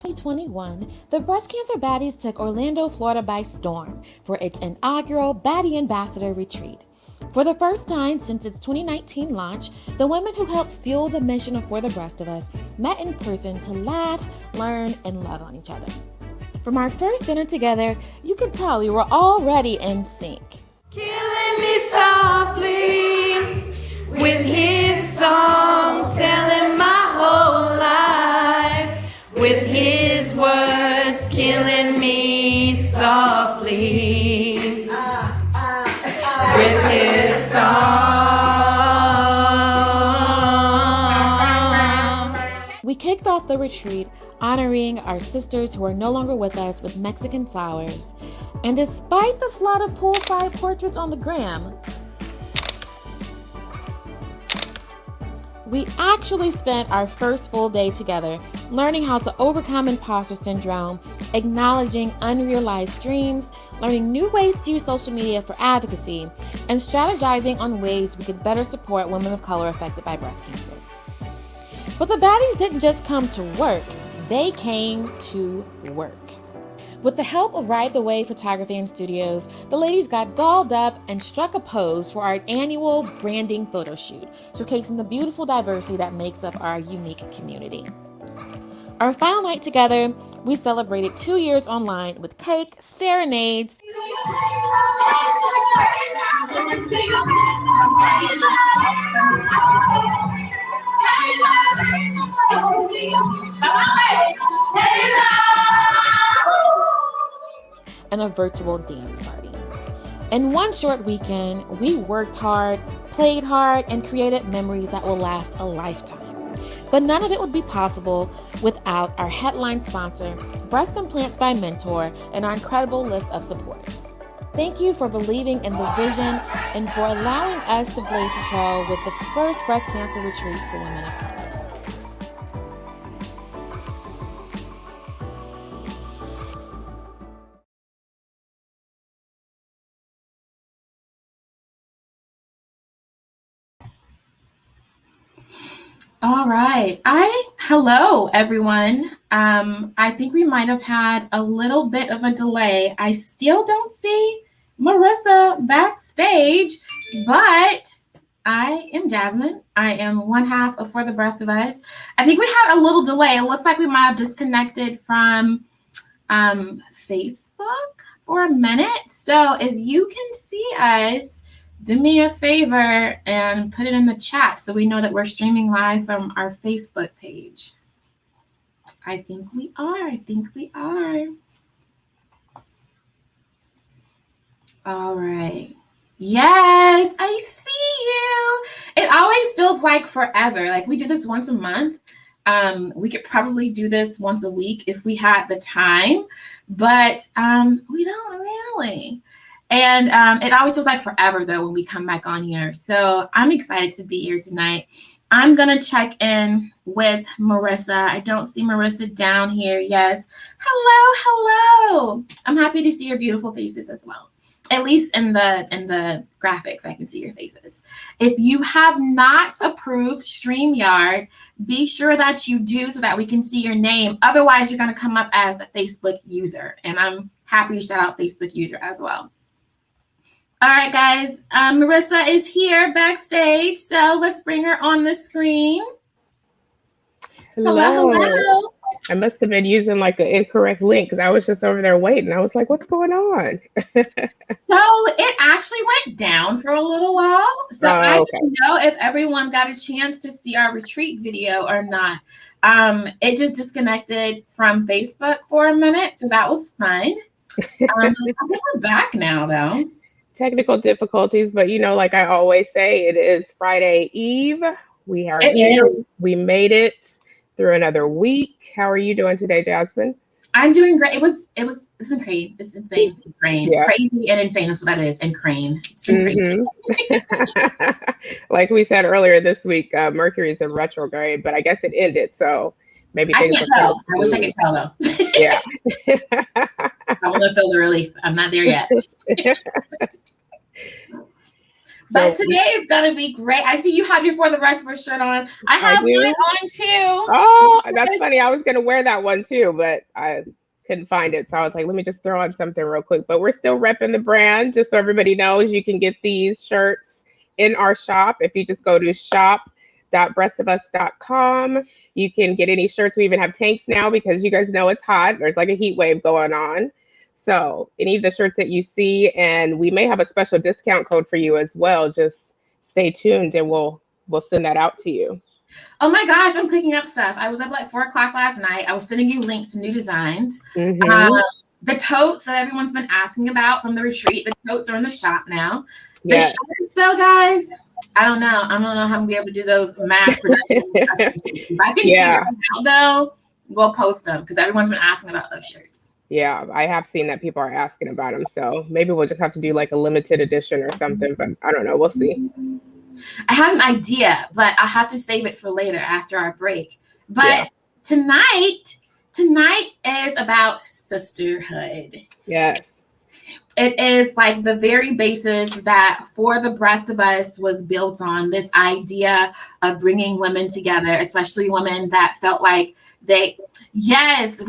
2021, the Breast Cancer Baddies took Orlando, Florida by storm for its inaugural Baddie Ambassador Retreat. For the first time since its 2019 launch, the women who helped fuel the mission of For the Breast of Us met in person to laugh, learn, and love on each other. From our first dinner together, you could tell we were already in sync. Killing me softly with his song, telling my whole life with his words, killing me softly with his song. We kicked off the retreat honoring our sisters who are no longer with us with Mexican flowers. And despite the flood of poolside portraits on the gram, we actually spent our first full day together learning how to overcome imposter syndrome, acknowledging unrealized dreams, learning new ways to use social media for advocacy, and strategizing on ways we could better support women of color affected by breast cancer. But the Baddies didn't just come to work, they came to work. With the help of Ride the Wave Photography and Studios, the ladies got dolled up and struck a pose for our annual branding photo shoot, showcasing the beautiful diversity that makes up our unique community. Our final night together, we celebrated 2 years online with cake, serenades, and a virtual dance party. In one short weekend, we worked hard, played hard, and created memories that will last a lifetime. But none of it would be possible without our headline sponsor, Breast Implants by Mentor, and our incredible list of supporters. Thank you for believing in the vision and for allowing us to blaze the trail with the first breast cancer retreat for women of color. All right. Hello, everyone. I think we might have had a little bit of a delay. I still don't see Marissa backstage, but I am Jasmine. I am one half of For the Breast of Us. I think we had a little delay. It looks like we might have disconnected from Facebook for a minute. So if you can see us, do me a favor and put it in the chat so we know that we're streaming live from our Facebook page. I think we are. All right. Yes, I see you. It always feels like forever. Like we do this once a month. We could probably do this once a week if we had the time, but we don't really. And it always feels like forever, though, when we come back on here. So I'm excited to be here tonight. I'm going to check in with Marissa. I don't see Marissa down here. Yes. Hello. I'm happy to see your beautiful faces as well. At least in the graphics, I can see your faces. If you have not approved StreamYard, be sure that you do so that we can see your name. Otherwise, you're going to come up as a Facebook user. And I'm happy to shout out Facebook user as well. All right, guys, Marissa is here backstage, so let's bring her on the screen. Hello. I must have been using like an incorrect link because I was just over there waiting. I was like, what's going on? So it actually went down for a little while. So I don't know if everyone got a chance to see our retreat video or not. It just disconnected from Facebook for a minute, so that was fun. I think we're back now, though. Technical difficulties, but like I always say, it is Friday Eve. We are here. We made it through another week. How are you doing today, Jasmine? I'm doing great. It's insane. It's insane. Crane. Yeah. Crazy and insane is what that is. And crane. It's been crazy. Like we said earlier this week, Mercury is in retrograde, but I guess it ended. So maybe I can't tell. I wish I could tell though. Yeah. I want to feel the relief. I'm not there yet. But today is gonna be great. I see you have your For the Rest of Us shirt on. I have mine on too. Oh, that's funny. I was gonna wear that one too, but I couldn't find it. So I was like, let me just throw on something real quick. But we're still repping the brand, just so everybody knows. You can get these shirts in our shop. If you just go to shop.breastofus.com, you can get any shirts. We even have tanks now because you guys know it's hot. There's like a heat wave going on. So any of the shirts that you see, and we may have a special discount code for you as well. Just stay tuned and we'll send that out to you. Oh my gosh, I'm clicking up stuff. I was up like 4 o'clock last night. I was sending you links to new designs. The totes that everyone's been asking about from the retreat, the totes are in the shop now. The shirts though, guys, I don't know how I'm gonna be able to do those mass production. If I can figure them out though, we'll post them because everyone's been asking about those shirts. Yeah, I have seen that people are asking about them. So maybe we'll just have to do like a limited edition or something, but I don't know. We'll see. I have an idea, but I'll have to save it for later after our break. But tonight is about sisterhood. Yes. It is like the very basis that For the Breast of Us was built on, this idea of bringing women together, especially women that felt like we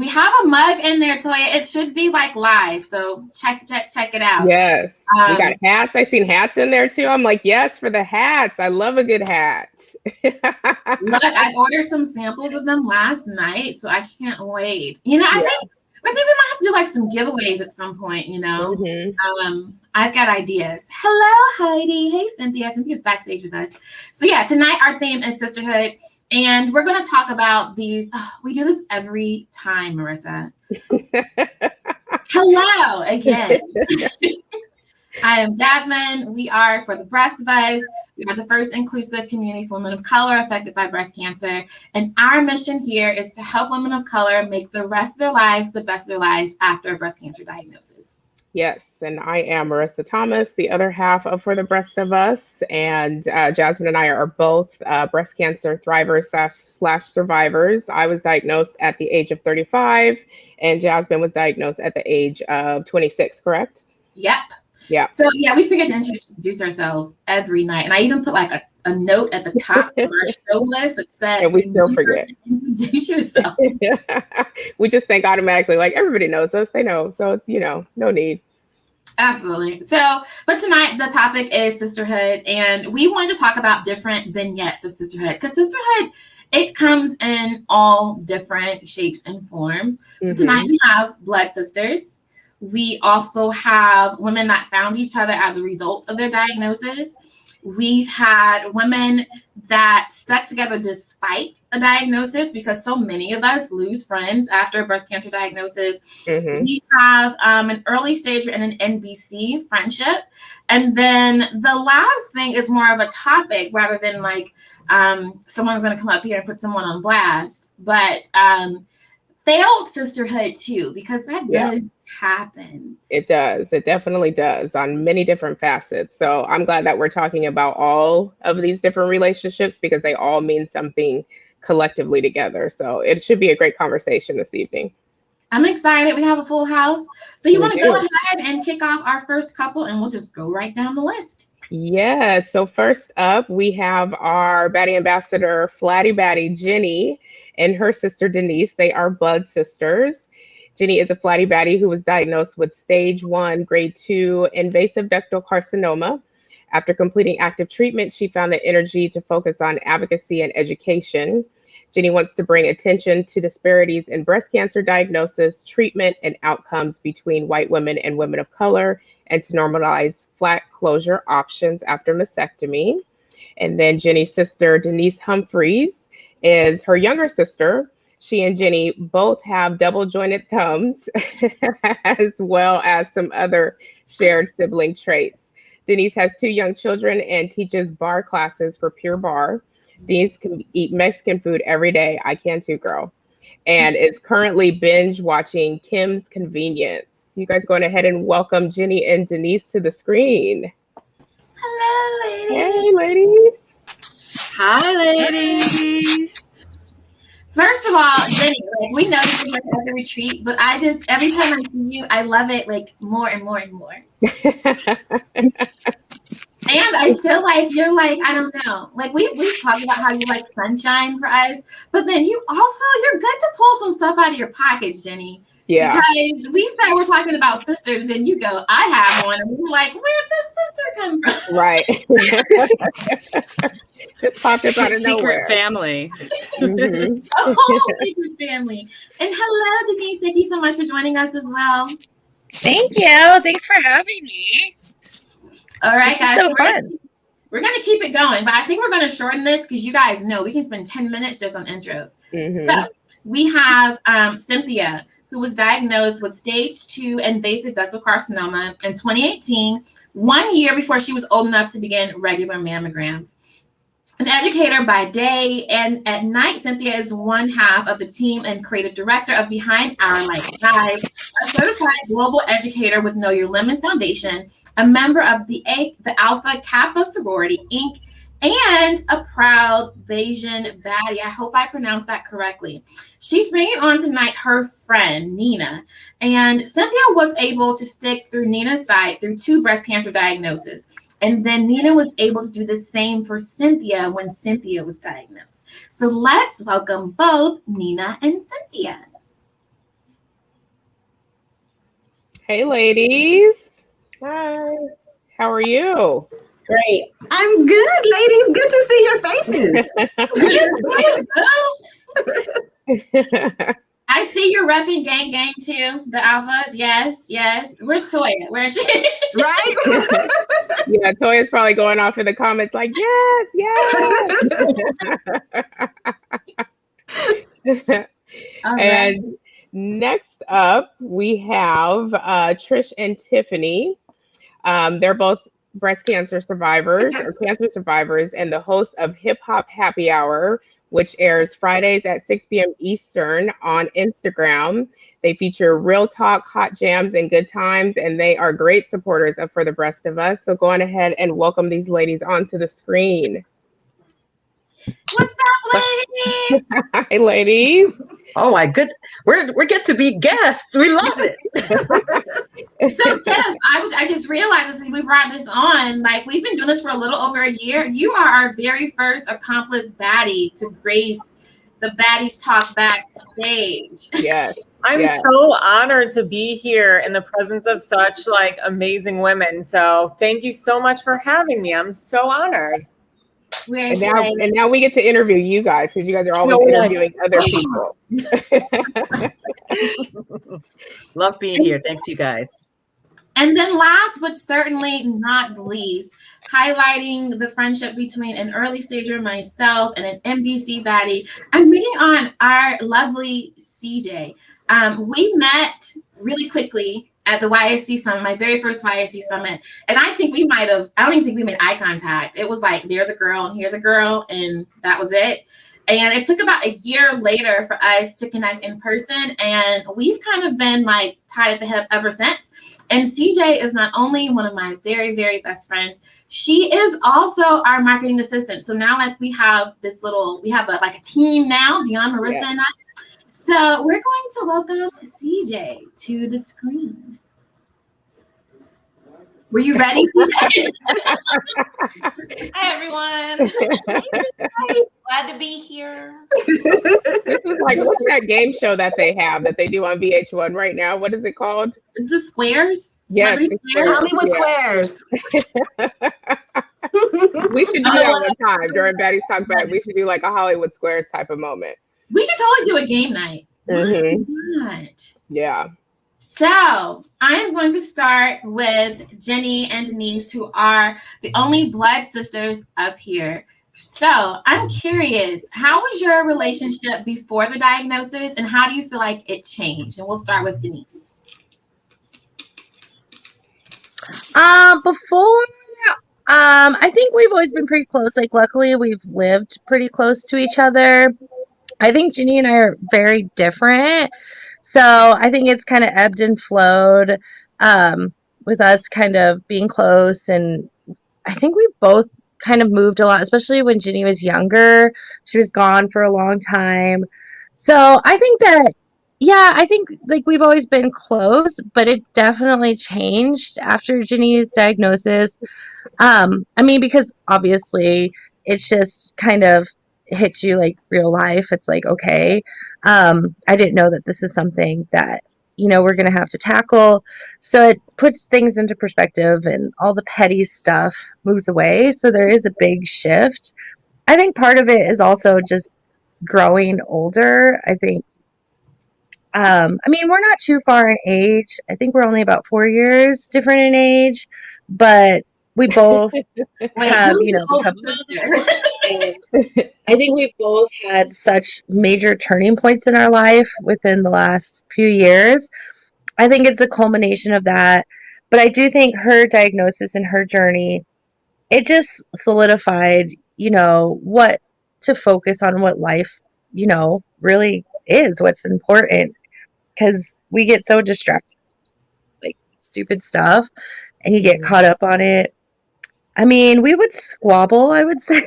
have a mug in there, Toya. It should be like live. So check it out. Yes. We got hats. I seen hats in there too. I'm like, yes, for the hats. I love a good hat. Look, I ordered some samples of them last night, so I can't wait. I think we might have to do like some giveaways at some point, I've got ideas. Hello, Heidi. Hey, Cynthia. Cynthia's backstage with us. So yeah, tonight our theme is sisterhood. And we're going to talk about these. Oh, we do this every time, Marissa. Hello again. I am Jasmine. We are For the Breast of Us. We are the first inclusive community for women of color affected by breast cancer. And our mission here is to help women of color make the rest of their lives the best of their lives after a breast cancer diagnosis. Yes, and I am Marissa Thomas, the other half of For the Breast of Us. And Jasmine and I are both breast cancer thrivers / survivors. I was diagnosed at the age of 35, and Jasmine was diagnosed at the age of 26, correct? Yep. Yeah. So yeah, we forget to introduce ourselves every night. And I even put like a note at the top of our show list that said, and we still forget. Introduce yourself. We just think automatically, like everybody knows us, they know. So, no need. Absolutely. So, but tonight the topic is sisterhood, and we wanted to talk about different vignettes of sisterhood because sisterhood, it comes in all different shapes and forms. So tonight we have blood sisters. We also have women that found each other as a result of their diagnosis. We've had women that stuck together despite a diagnosis because so many of us lose friends after a breast cancer diagnosis. We have an early stage and an NBC friendship. And then the last thing is more of a topic rather than like someone's going to come up here and put someone on blast. But failed sisterhood too, because that does happen. It does. It definitely does on many different facets. So I'm glad that we're talking about all of these different relationships because they all mean something collectively together. So it should be a great conversation this evening. I'm excited. We have a full house. So you want to go ahead and kick off our first couple and we'll just go right down the list. Yeah. So first up, we have our Baddie ambassador, Flatty Baddie, Jenny, and her sister, Denise. They are blood sisters. Jenny is a Flatty Baddie who was diagnosed with stage 1, grade 2 invasive ductal carcinoma. After completing active treatment, she found the energy to focus on advocacy and education. Jenny wants to bring attention to disparities in breast cancer diagnosis, treatment, and outcomes between white women and women of color, and to normalize flat closure options after mastectomy. And then Jenny's sister, Denise Humphreys, is her younger sister. She and Jenny both have double jointed thumbs, as well as some other shared sibling traits. Denise has 2 young children and teaches bar classes for Pure Bar. Denise can eat Mexican food every day. I can too, girl. And is currently binge watching Kim's Convenience. You guys go ahead and welcome Jenny and Denise to the screen. Hello, ladies. Hey, ladies. Hi, ladies. First of all, Jenny, like we know you at the retreat, but I just every time I see you, I love it like more and more and more. And I feel like you're like, I don't know. Like we talked about how you like sunshine for us, but then you're good to pull some stuff out of your pockets, Jenny. Yeah. Because we said we're talking about sisters, and then you go, I have one, and we're like, where'd this sister come from? Right. Just popped up out of Secret nowhere. family. Mm-hmm. A whole secret family. And hello, Denise. Thank you so much for joining us as well. Thank you. Thanks for having me. All right, guys. So fun. We're going to keep it going, but I think we're going to shorten this because you guys know we can spend 10 minutes just on intros. Mm-hmm. So we have Cynthia, who was diagnosed with stage 2 invasive ductal carcinoma in 2018, 1 year before she was old enough to begin regular mammograms. An educator by day, and at night, Cynthia is one half of the team and creative director of Behind Our Light Lives, a certified global educator with Know Your Lemons Foundation, a member of the Alpha Kappa Sorority, Inc., and a proud Bayesian baddie. I hope I pronounced that correctly. She's bringing on tonight her friend, Nina. And Cynthia was able to stick through Nina's side through 2 breast cancer diagnoses. And then Nina was able to do the same for Cynthia when Cynthia was diagnosed. So let's welcome both Nina and Cynthia. Hey, ladies. Hi. How are you? Great. I'm good, ladies. Good to see your faces. I see you're repping gang too, the Alpha. Yes. Where's Toya? Where is she? Right? Yeah, Toya's probably going off in the comments like, yes. All right. And next up, we have Trish and Tiffany. They're both breast cancer survivors or cancer survivors and the host of Hip Hop Happy Hour, which airs Fridays at 6 p.m. Eastern on Instagram. They feature real talk, hot jams, and good times, and they are great supporters of For the Breast of Us. So go on ahead and welcome these ladies onto the screen. What's up, ladies? Hi, ladies. Oh my good. We get to be guests. We love it. So Tiff, I just realized as we brought this on, like we've been doing this for a little over a year. You are our very first accomplished baddie to grace the Baddies Talk backstage. Yes. I'm so honored to be here in the presence of such like amazing women. So thank you so much for having me. I'm so honored. We're And now we get to interview you guys because you guys are always interviewing other people. Love being here. Thanks, you guys. And then last but certainly not least, highlighting the friendship between an early stager, myself, and an NBC baddie, I'm bringing on our lovely CJ. We met really quickly at the YSC Summit, my very first YSC Summit. And I think I don't even think we made eye contact. It was like, there's a girl and here's a girl, and that was it. And it took about a year later for us to connect in person. And we've kind of been like tied at the hip ever since. And CJ is not only one of my very, very best friends, she is also our marketing assistant. So now like we have a team now beyond Marissa and I. So we're going to welcome CJ to the screen. Were you ready, CJ? Hi, everyone. Glad to be here. This is like, what's that game show that they do on VH1 right now? What is it called? The Squares? Yes, Celebrity Squares? Hollywood Squares. We should do that one time during Baddie's Talk Back. We should do like a Hollywood Squares type of moment. We should totally do a game night. Mm-hmm. Why not? Yeah. So I'm going to start with Jenny and Denise, who are the only blood sisters up here. So I'm curious, how was your relationship before the diagnosis, and how do you feel like it changed? And we'll start with Denise. I think we've always been pretty close. Like, luckily, we've lived pretty close to each other. I think Ginny and I are very different. So I think it's kind of ebbed and flowed with us kind of being close. And I think we both kind of moved a lot, especially when Ginny was younger. She was gone for a long time. So I think that yeah, I think like we've always been close, but it definitely changed after Ginny's diagnosis. I mean, because obviously it's just kind of hits you like real life. It's like, okay, I didn't know that this is something that, we're going to have to tackle. So it puts things into perspective and all the petty stuff moves away. So there is a big shift. I think part of it is also just growing older. I think, I mean, we're not too far in age. I think we're only about 4 years different in age, but we both have, who's the older become sister? mothers. And I think we've both had such major turning points in our life within the last few years. I think it's a culmination of that. But I do think her diagnosis and her journey, it just solidified, what to focus on, what life, really is, what's important. Because we get so distracted, like stupid stuff, and you get caught up on it. I mean, we would squabble, I would say.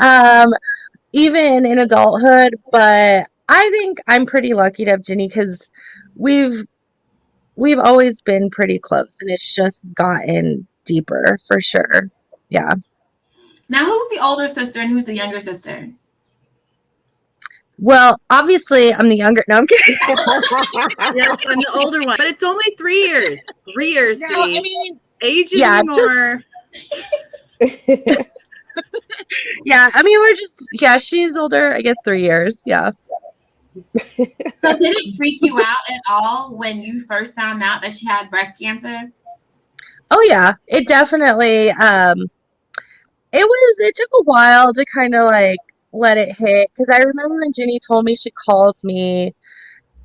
um, Even in adulthood, but I think I'm pretty lucky to have Ginny because we've we've always been pretty close, and it's just gotten deeper for sure. Yeah. Now, who's the older sister and who's the younger sister? Well, obviously, I'm the younger. No, I'm kidding. Yes, I'm the older one, but it's only 3 years. 3 years, No, Steve. I mean, Aging yeah, more. yeah. I mean, yeah. She's older. I guess 3 years. Yeah. So did it freak you out at all when you first found out that she had breast cancer? Oh yeah. It definitely. It took a while to kind of like let it hit because I remember when Ginny told me she called me,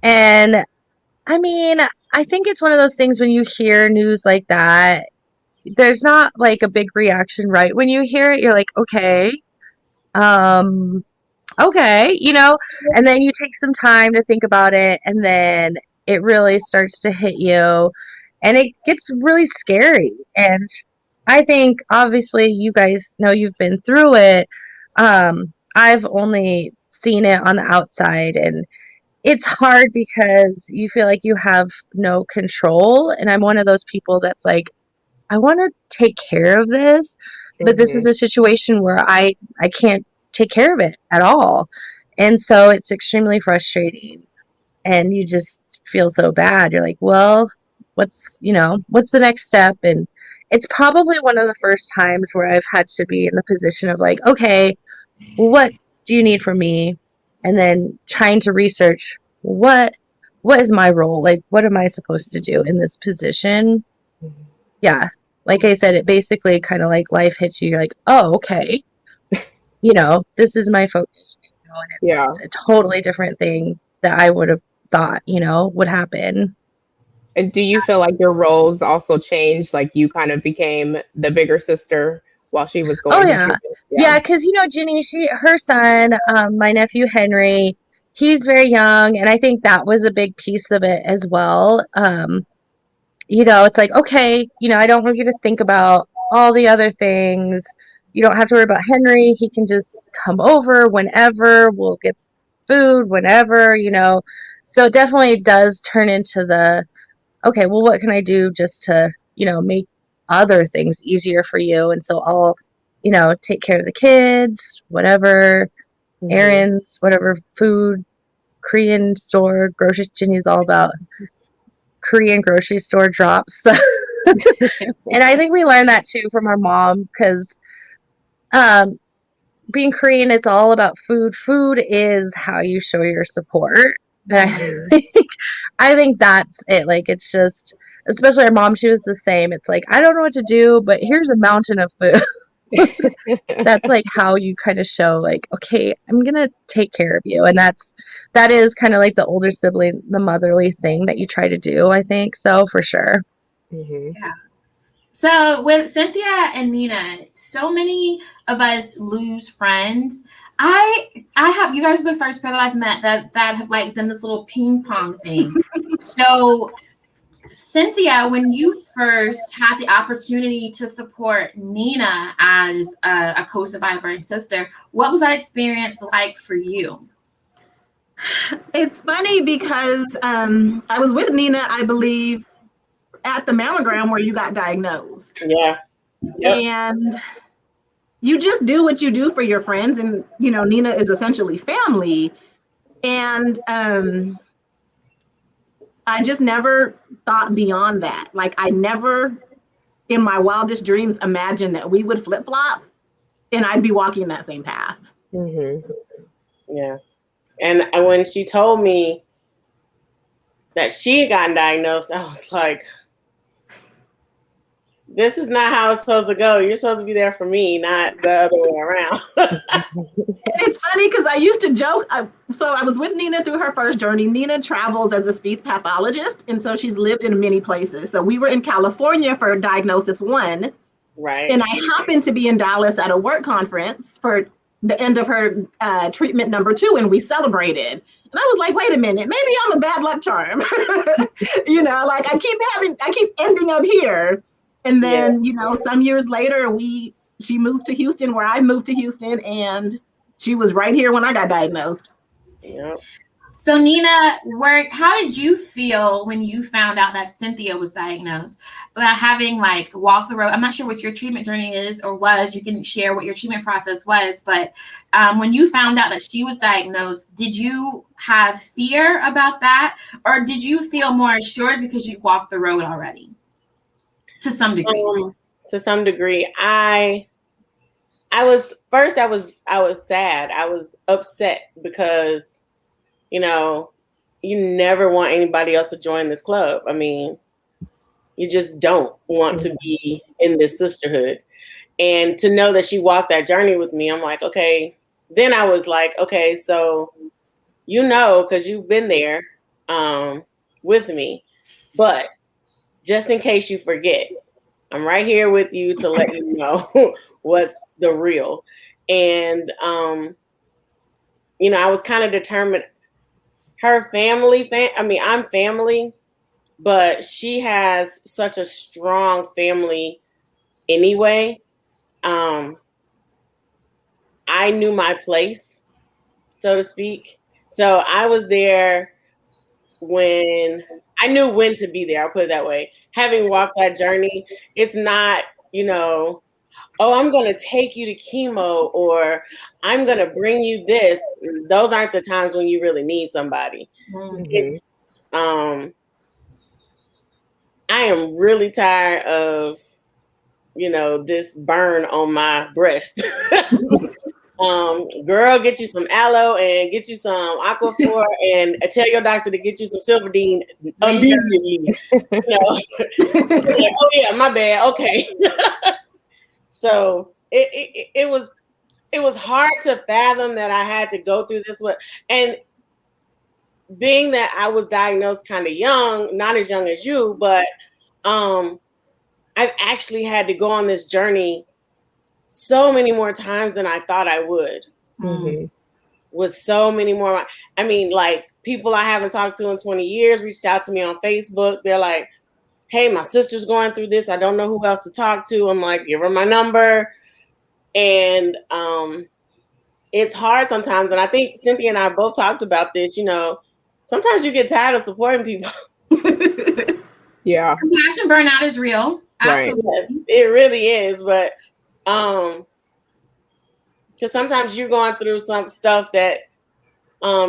and I mean, I think it's one of those things when you hear news like that, there's not like a big reaction right when you hear it. You're like, um, okay, and then you take some time to think about it, and then it really starts to hit you, and it gets really scary. And I think obviously you guys know you've been through it. I've only seen it on the outside, and it's hard because you feel like you have no control. And I'm one of those people that's like, I want to take care of this, but this is a situation where I can't take care of it at all. And so it's extremely frustrating, and you just feel so bad. You're like, well, what's the next step? And it's probably one of the first times where I've had to be in the position of like, okay, what do you need from me? And then trying to research what is my role? Like, what am I supposed to do in this position? Yeah. Like I said, it basically kind of like life hits you. You're like, oh, okay. This is my focus. And it's a totally different thing that I would have thought, would happen. And do you feel like your roles also changed? Like you kind of became the bigger sister while she was going Oh through yeah. treatment? Yeah, because Ginny, her son, my nephew Henry, he's very young, and I think that was a big piece of it as well. It's like, okay, I don't want you to think about all the other things. You don't have to worry about Henry. He can just come over whenever. We'll get food whenever. So it definitely does turn into the, okay, well, what can I do just to, make other things easier for you? And so I'll, take care of the kids, whatever, errands, whatever, food, Korean store, groceries. Ginny's all about Korean grocery store drops. And I think we learned that too from our mom because being Korean, it's all about food. Food is how you show your support. And I think that's it. Like, it's just, especially our mom, she was the same. It's like, I don't know what to do, but here's a mountain of food. That's like how you kind of show like, okay, I'm gonna take care of you. And that is kind of like the older sibling, the motherly thing that you try to do, I think. So for sure. Yeah. So with Cynthia and Nina, so many of us lose friends. I have, you guys are the first pair that I've met that have like done this little ping pong thing. So Cynthia, when you first had the opportunity to support Nina as a co-survivor and sister, what was that experience like for you? It's funny because I was with Nina, I believe, at the mammogram where you got diagnosed. Yeah. Yep. And you just do what you do for your friends. And, you know, Nina is essentially family. And I just never thought beyond that. Like, I never in my wildest dreams imagined that we would flip flop and I'd be walking that same path. Mm-hmm. Yeah. And when she told me that she had gotten diagnosed, I was like, this is not how it's supposed to go. You're supposed to be there for me, not the other way around. It's funny because I used to joke. So I was with Nina through her first journey. Nina travels as a speech pathologist, and so she's lived in many places. So we were in California for diagnosis 1. Right. And I happened to be in Dallas at a work conference for the end of her treatment number 2, and we celebrated. And I was like, wait a minute, maybe I'm a bad luck charm. You know, like I keep ending up here. And then, you know, some years later, she moves to Houston, where I moved to Houston, and she was right here when I got diagnosed. Yep. So Nina, how did you feel when you found out that Cynthia was diagnosed? Having like walked the road, I'm not sure what your treatment journey is or was. You can share what your treatment process was, but when you found out that she was diagnosed, did you have fear about that, or did you feel more assured because you walked the road already? To some degree. To some degree, I was sad. I was upset because, you know, you never want anybody else to join this club. I mean, you just don't want to be in this sisterhood. And to know that she walked that journey with me, I'm like, okay. Then I was like, okay, so, you know, because you've been there with me. But just in case you forget, I'm right here with you to let you know what's the real. And, you know, I was kind of determined. Her family, I'm family, but she has such a strong family anyway. I knew my place, so to speak. So I was there when I knew when to be there. I'll put it that way. Having walked that journey, it's not, you know, oh, I'm going to take you to chemo or I'm going to bring you this. Those aren't the times when you really need somebody. Mm-hmm. It's, I am really tired of, you know, this burn on my breast. Girl, get you some aloe and get you some aquaphor and tell your doctor to get you some Silverdine immediately. You know? Like, oh yeah, my bad. Okay. So it was hard to fathom that I had to go through this one. And being that I was diagnosed kind of young, not as young as you, but I've actually had to go on this journey so many more times than I thought I would. Mm-hmm. With so many more. I mean, like people I haven't talked to in 20 years reached out to me on Facebook. They're like, hey, my sister's going through this. I don't know who else to talk to. I'm like, give her my number. And it's hard sometimes. And I think Cynthia and I both talked about this, you know, sometimes you get tired of supporting people. Yeah. Compassion burnout is real. Absolutely. Right. Yes, it really is. But because sometimes you're going through some stuff that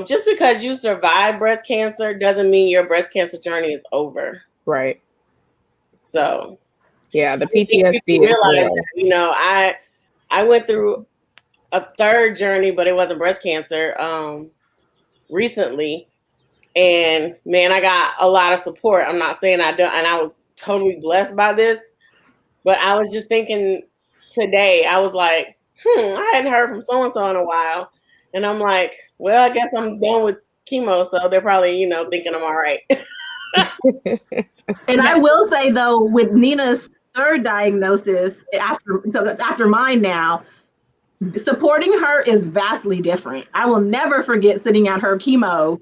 just because you survived breast cancer doesn't mean your breast cancer journey is over. Right. So yeah, the PTSD is real. That, you know, I went through a third journey, but it wasn't breast cancer recently. And man, I got a lot of support. I'm not saying I don't, and I was totally blessed by this, but I was just thinking today, I was like, I hadn't heard from so-and-so in a while. And I'm like, well, I guess I'm done with chemo. So they're probably, you know, thinking I'm all right. And I will say though, with Nina's third diagnosis, that's after mine now, supporting her is vastly different. I will never forget sitting at her chemo,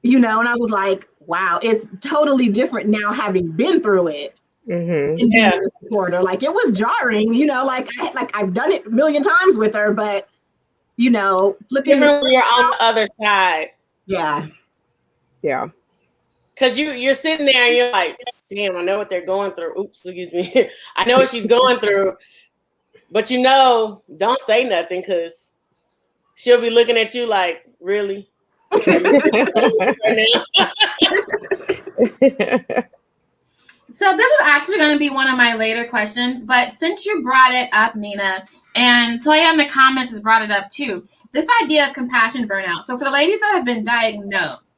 you know, and I was like, wow, it's totally different now having been through it. Mm-hmm. And being a supporter. Like it was jarring, you know, like I've done it a million times with her, but you know, flipping when you're on the other side. Yeah. Yeah. Because you're sitting there and you're like, damn, I know what they're going through. Oops, excuse me. I know what she's going through. But don't say nothing because she'll be looking at you like, really? So this is actually going to be one of my later questions, but since you brought it up, Nina, and Toya in the comments has brought it up too, this idea of compassion burnout. So for the ladies that have been diagnosed,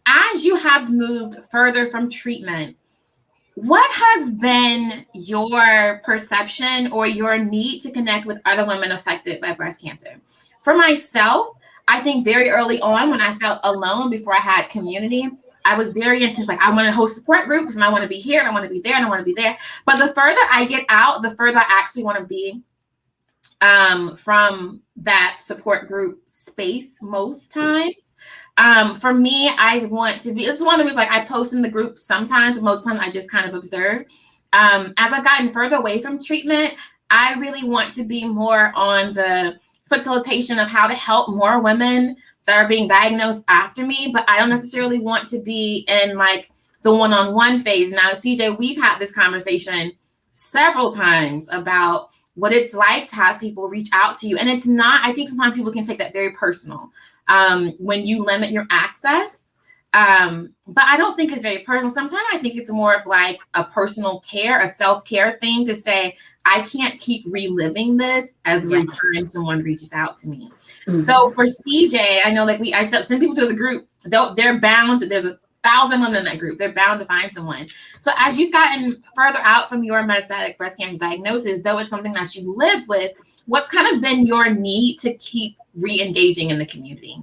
as you have moved further from treatment, what has been your perception or your need to connect with other women affected by breast cancer? For myself, I think very early on when I felt alone before I had community, I was very intense. Like I want to host support groups and I want to be here and I want to be there and I want to be there. But the further I get out, the further I actually want to be from that support group space most times. For me, I want to be, this is one of the reasons like I post in the group sometimes, but most of the time I just kind of observe. As I've gotten further away from treatment, I really want to be more on the facilitation of how to help more women that are being diagnosed after me, but I don't necessarily want to be in like the one-on-one phase. Now, CJ, we've had this conversation several times about what it's like to have people reach out to you. And it's not, I think sometimes people can take that very personal when you limit your access. But I don't think it's very personal. Sometimes I think it's more of like a personal care, a self-care thing to say, I can't keep reliving this every time someone reaches out to me. Mm-hmm. So for CJ, I know like I send people to the group, they're bound, there's 1,000 women in that group. They're bound to find someone. So as you've gotten further out from your metastatic breast cancer diagnosis, though it's something that you live with, what's kind of been your need to keep re-engaging in the community?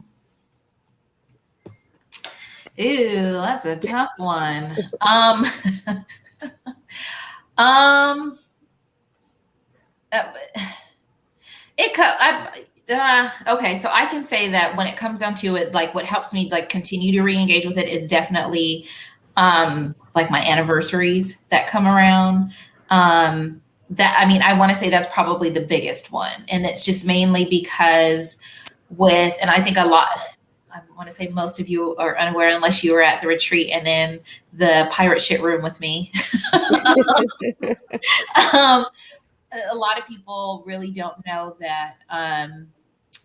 Ew, that's a tough one. Okay, so I can say that when it comes down to it, like what helps me like continue to re-engage with it is definitely like my anniversaries that come around. I want to say that's probably the biggest one. And it's just mainly because and I think I want to say most of you are unaware unless you were at the retreat and in the pirate shit room with me. A lot of people really don't know that.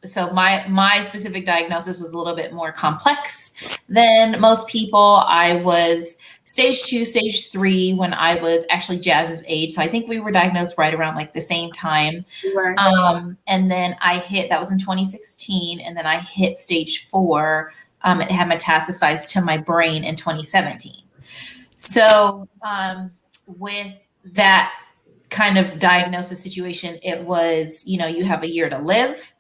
So my specific diagnosis was a little bit more complex than most people. I was stage 2, stage 3 when I was actually Jazz's age. So I think we were diagnosed right around like the same time. Right. And then that was in 2016. And then I hit stage 4. It had metastasized to my brain in 2017. So with that kind of diagnosis situation, it was, you have a year to live.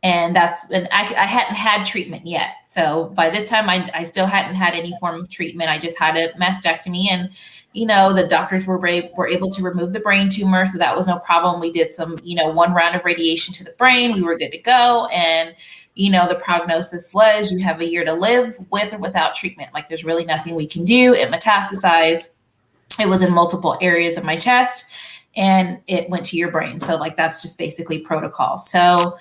And I hadn't had treatment yet. So by this time, I still hadn't had any form of treatment. I just had a mastectomy and, the doctors were able to remove the brain tumor. So that was no problem. We did some, 1 round of radiation to the brain. We were good to go. And, the prognosis was you have a year to live with or without treatment. Like there's really nothing we can do. It metastasized. It was in multiple areas of my chest and it went to your brain. So like, that's just basically protocol. So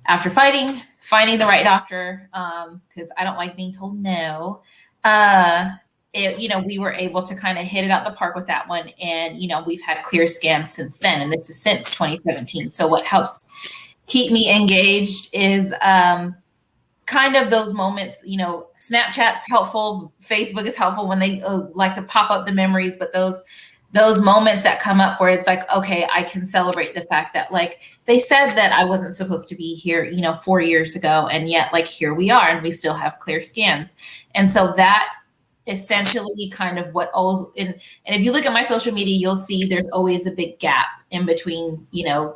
after finding the right doctor, because I don't like being told no, we were able to kind of hit it out the park with that one. And, we've had clear scans since then. And this is since 2017. So what helps keep me engaged is kind of those moments, Snapchat's helpful. Facebook is helpful when they like to pop up the memories, but those moments that come up where it's like, okay, I can celebrate the fact that like they said that I wasn't supposed to be here, 4 years ago. And yet like, here we are and we still have clear scans. And so that essentially kind of what always, and if you look at my social media, you'll see there's always a big gap in between,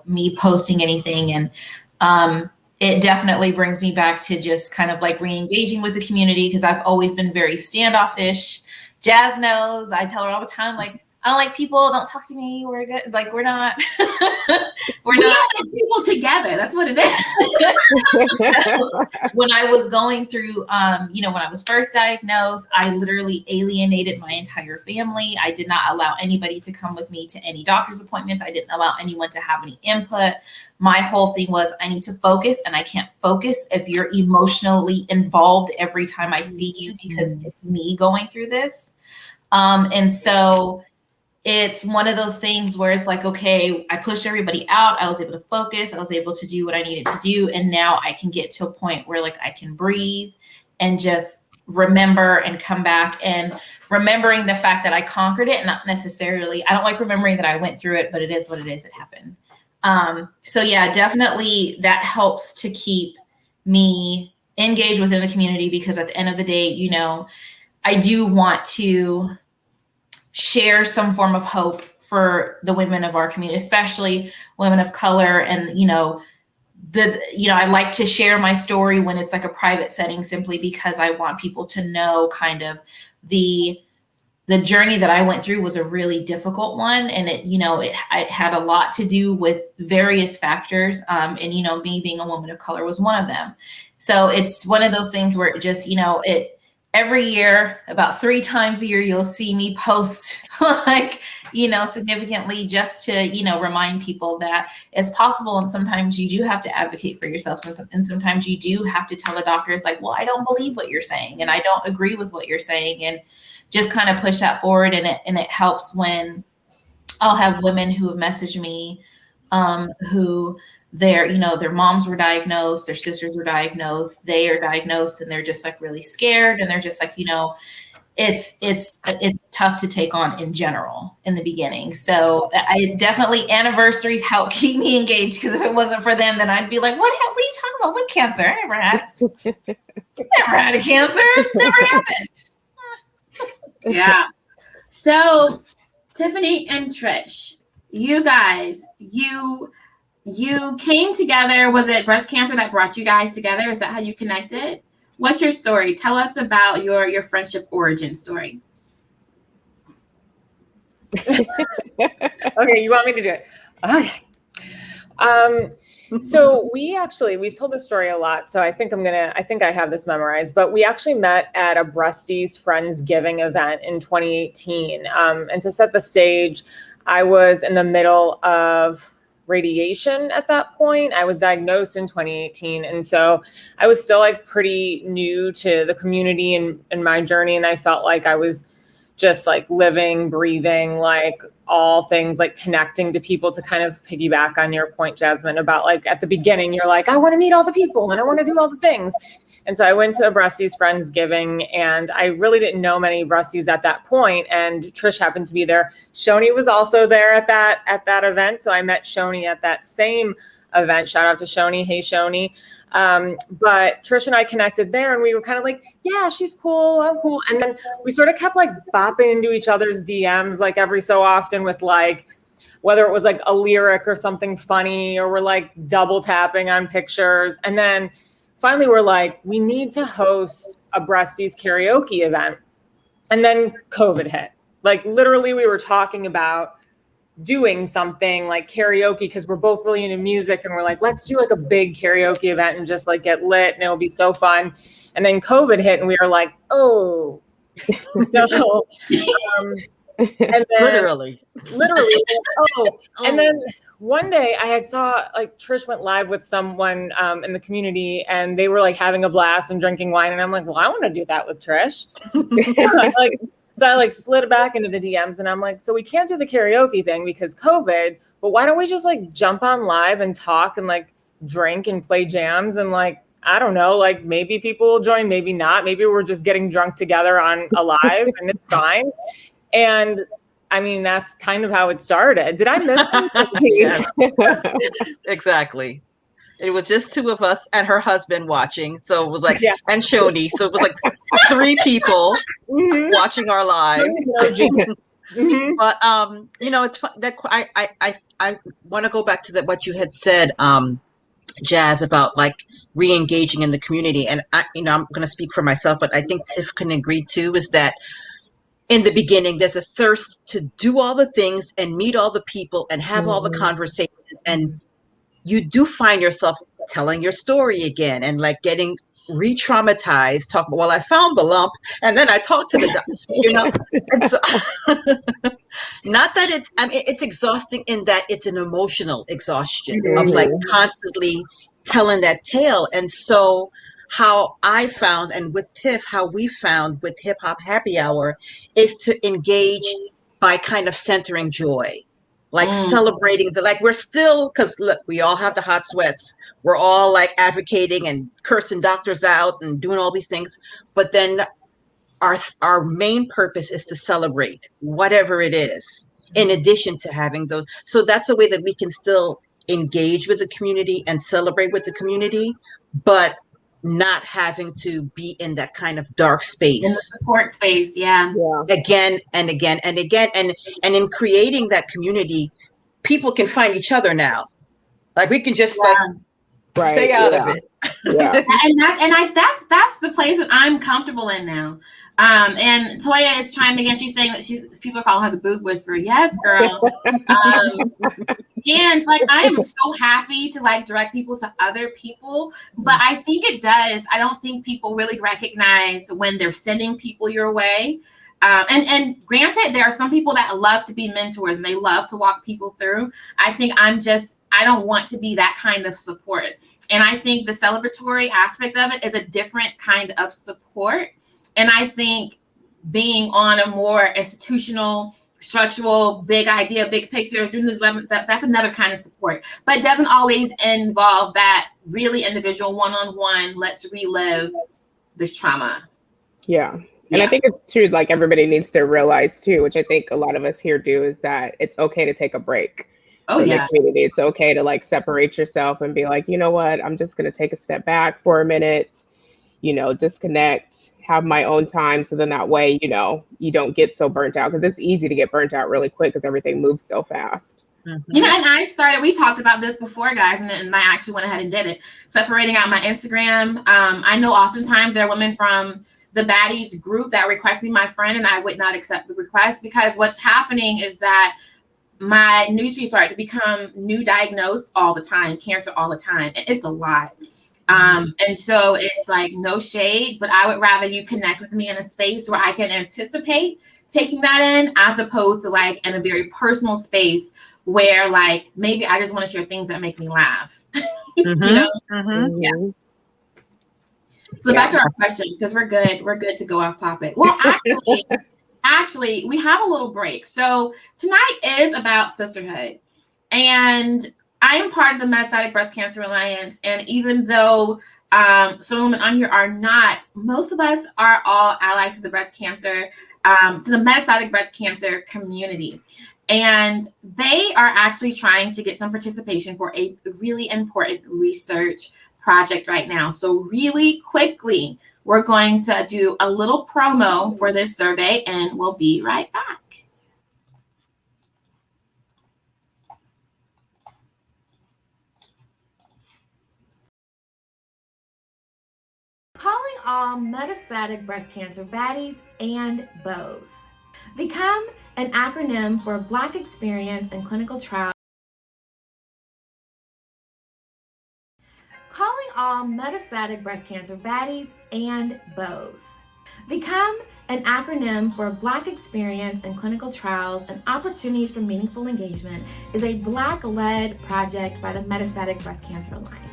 me posting anything. And it definitely brings me back to just kind of like re-engaging with the community because I've always been very standoffish. Jazz knows, I tell her all the time, like, I don't like people. Don't talk to me. We're good. Like, we're not. We don't like people together. That's what it is. When I was going through, when I was first diagnosed, I literally alienated my entire family. I did not allow anybody to come with me to any doctor's appointments. I didn't allow anyone to have any input. My whole thing was, I need to focus, and I can't focus if you're emotionally involved every time I see you, because it's me going through this. And so it's one of those things where it's like, okay, I pushed everybody out. I was able to focus. I was able to do what I needed to do. And now I can get to a point where like I can breathe and just remember and come back, and remembering the fact that I conquered it. Not necessarily, I don't like remembering that I went through it, but it is what it is. It happened. So yeah, definitely that helps to keep me engaged within the community, because at the end of the day, you know, I do want to share some form of hope for the women of our community, especially women of color. And, I like to share my story when it's like a private setting, simply because I want people to know kind of the journey that I went through was a really difficult one. And it had a lot to do with various factors. And me being a woman of color was one of them. So it's one of those things where it just, every year, about 3 times a year, you'll see me post significantly, just to, remind people that it's possible. And sometimes you do have to advocate for yourself. And sometimes you do have to tell the doctors like, well, I don't believe what you're saying, and I don't agree with what you're saying, and just kind of push that forward. And it helps when I'll have women who have messaged me, who their moms were diagnosed, their sisters were diagnosed, they are diagnosed, and they're just like really scared. And they're just like, it's tough to take on in general in the beginning. So I definitely, anniversaries help keep me engaged, because if it wasn't for them, then I'd be like, what are you talking about? What cancer? I never had a cancer. Never happened. Yeah. So Tiffany and Trish, you guys, you came together. Was it breast cancer that brought you guys together? Is that how you connected? What's your story? Tell us about your friendship origin story. Okay, you want me to do it? Okay. So we've told this story a lot, so I think I have this memorized, but we actually met at a Breasties Friendsgiving event in 2018. And to set the stage, I was in the middle of radiation at that point. I was diagnosed in 2018. And so I was still like pretty new to the community and my journey. And I felt like I was just like living, breathing, like all things, like connecting to people, to kind of piggyback on your point, Jasmine, about like at the beginning, you're like, I want to meet all the people and I want to do all the things. And so I went to a Breasties Friendsgiving, and I really didn't know many Breasties at that point. And Trish happened to be there. Shoni was also there at that event. So I met Shoni at that same event. Shout out to Shoni. Hey, Shoni. But Trish and I connected there, and we were kind of like, yeah, she's cool. I'm cool. And then we sort of kept like bopping into each other's DMs, like every so often, with like, whether it was like a lyric or something funny, or we're like double tapping on pictures. And then finally we're like, we need to host a Breasties karaoke event. And then COVID hit. Like literally we were talking about doing something like karaoke, because we're both really into music, and we're like, let's do like a big karaoke event and just like get lit, and it'll be so fun. And then COVID hit, and we were like, oh. So, and then, literally. Oh, and then one day I saw like Trish went live with someone in the community, and they were like having a blast and drinking wine, and I'm like, well, I want to do that with Trish. So I like slid back into the DMs, and I'm like, so we can't do the karaoke thing because COVID, but why don't we just like jump on live and talk and like drink and play jams, and like, I don't know, like maybe people will join, maybe not. Maybe we're just getting drunk together on a live and it's fine. And I mean, that's kind of how it started. Did I miss something? Exactly. It was just 2 of us and her husband watching. So it was like, and Shoni. So it was like 3 people watching our lives. Mm-hmm. But, it's fun that I want to go back to what you had said, Jazz, about like re-engaging in the community. And I'm going to speak for myself, but I think Tiff can agree too, is that in the beginning, there's a thirst to do all the things and meet all the people and have all the conversations. And you do find yourself telling your story again and like getting re-traumatized. Well, I found the lump and then I talked to the doctor, And so, not that it's exhausting in that it's an emotional exhaustion of like constantly telling that tale. And so how I found, and with Tiff, how we found with Hip Hop Happy Hour is to engage by kind of centering joy, like celebrating we're still, because look, we all have the hot sweats. We're all like advocating and cursing doctors out and doing all these things. But then our main purpose is to celebrate whatever it is, in addition to having those. So that's a way that we can still engage with the community and celebrate with the community, but not having to be in that kind of dark space. In the support space, yeah. Again and again and again. And in creating that community, people can find each other now. Like we can just stay out of it. Yeah. and that's the place that I'm comfortable in now. And Toya is chiming in. She's saying that people are calling her the boob whisperer. Yes, girl. And like I am so happy to like direct people to other people, but I think it does. I don't think people really recognize when they're sending people your way. And granted, there are some people that love to be mentors and they love to walk people through. I think I don't want to be that kind of support. And I think the celebratory aspect of it is a different kind of support. And I think being on a more institutional, structural, big idea, big picture, doing this, that's another kind of support. But it doesn't always involve that really individual one-on-one, let's relive this trauma. Yeah. And I think it's true, like everybody needs to realize too, which I think a lot of us here do, is that it's okay to take a break. Oh, yeah. The community. It's okay to like separate yourself and be like, you know what, I'm just going to take a step back for a minute, disconnect, have my own time. So then that way, you don't get so burnt out, because it's easy to get burnt out really quick because everything moves so fast. And we talked about this before, guys, and I actually went ahead and did it. Separating out my Instagram. I know oftentimes there are women from the Baddies group that request me my friend, and I would not accept the request, because what's happening is that my newsfeed started to become new diagnosed all the time, cancer all the time. It's a lot. And so it's like no shade, but I would rather you connect with me in a space where I can anticipate taking that in, as opposed to like in a very personal space where like maybe I just want to share things that make me laugh. Yeah. So back to our question, because we're good to go off topic. Well, actually, we have a little break. So tonight is about sisterhood, and I am part of the Metastatic Breast Cancer Alliance. And even though some women on here are not, most of us are all allies to the breast cancer, to the metastatic breast cancer community. And they are actually trying to get some participation for a really important research project right now. So really quickly, we're going to do a little promo for this survey, and we'll be right back. Calling all metastatic breast cancer baddies and bows. Become an acronym for Black Experience in Clinical Trials. Calling all metastatic breast cancer baddies and bows. Become an acronym for Black Experience in Clinical Trials and Opportunities for Meaningful Engagement is a Black-led project by the Metastatic Breast Cancer Alliance.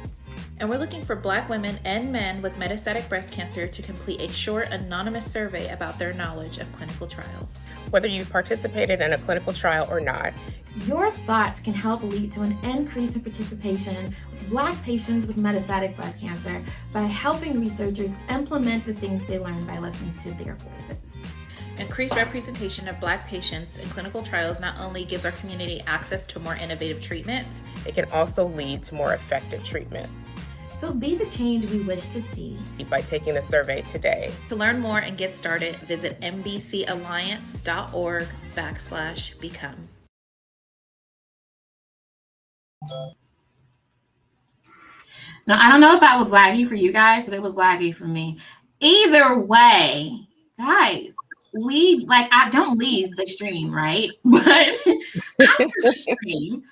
And we're looking for Black women and men with metastatic breast cancer to complete a short anonymous survey about their knowledge of clinical trials. Whether you participated in a clinical trial or not, your thoughts can help lead to an increase in participation with Black patients with metastatic breast cancer by helping researchers implement the things they learn by listening to their voices. Increased representation of Black patients in clinical trials not only gives our community access to more innovative treatments, it can also lead to more effective treatments. So be the change we wish to see by taking the survey today. To learn more and get started, visit mbcalliance.org/become. Now, I don't know if that was laggy for you guys, but it was laggy for me. Either way, guys, I don't leave the stream, right? But after the stream,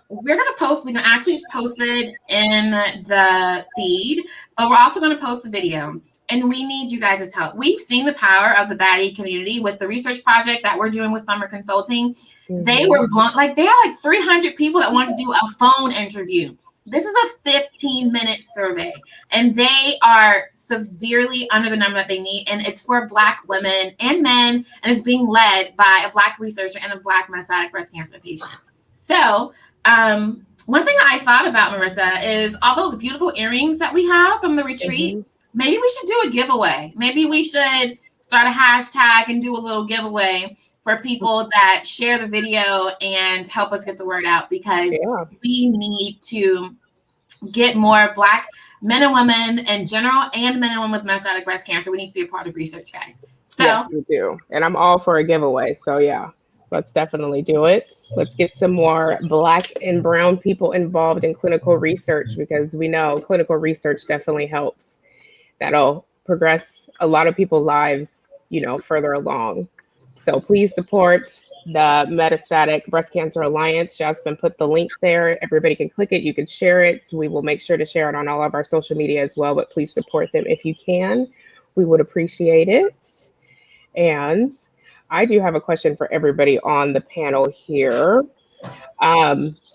we're gonna actually just post it in the feed, but we're also gonna post a video. And we need you guys' help. We've seen the power of the Baddie community with the research project that we're doing with Summer Consulting. Mm-hmm. They were blown, they had like 300 people that wanted to do a phone interview. This is a 15-minute survey, and they are severely under the number that they need. And it's for Black women and men, and it's being led by a Black researcher and a Black metastatic breast cancer patient. So, one thing I thought about, Marissa, is all those beautiful earrings that we have from the retreat. Mm-hmm. Maybe we should do a giveaway. Maybe we should start a hashtag and do a little giveaway for people that share the video and help us get the word out, because we need to get more Black men and women in general and men and women with metastatic breast cancer. We need to be a part of research, guys. So yes, we do. And I'm all for a giveaway. So yeah, let's definitely do it. Let's get some more Black and brown people involved in clinical research, because we know clinical research definitely helps. That'll progress a lot of people's lives, further along. So please support the Metastatic Breast Cancer Alliance. Jasmine put the link there. Everybody can click it. You can share it. So we will make sure to share it on all of our social media as well, but please support them if you can. We would appreciate it. And I do have a question for everybody on the panel here.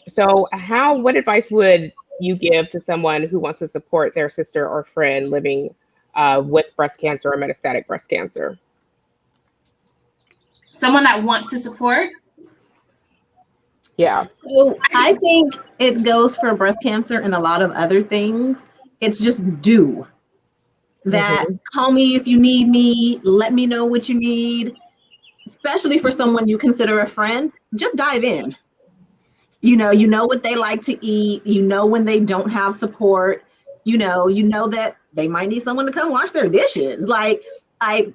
So what advice would you give to someone who wants to support their sister or friend living with breast cancer or metastatic breast cancer? Someone that wants to support? Yeah. So I think it goes for breast cancer and a lot of other things. It's just do. That call me if you need me, let me know what you need, especially for someone you consider a friend. Just dive in. You know what they like to eat, when they don't have support, you know that they might need someone to come wash their dishes. Like I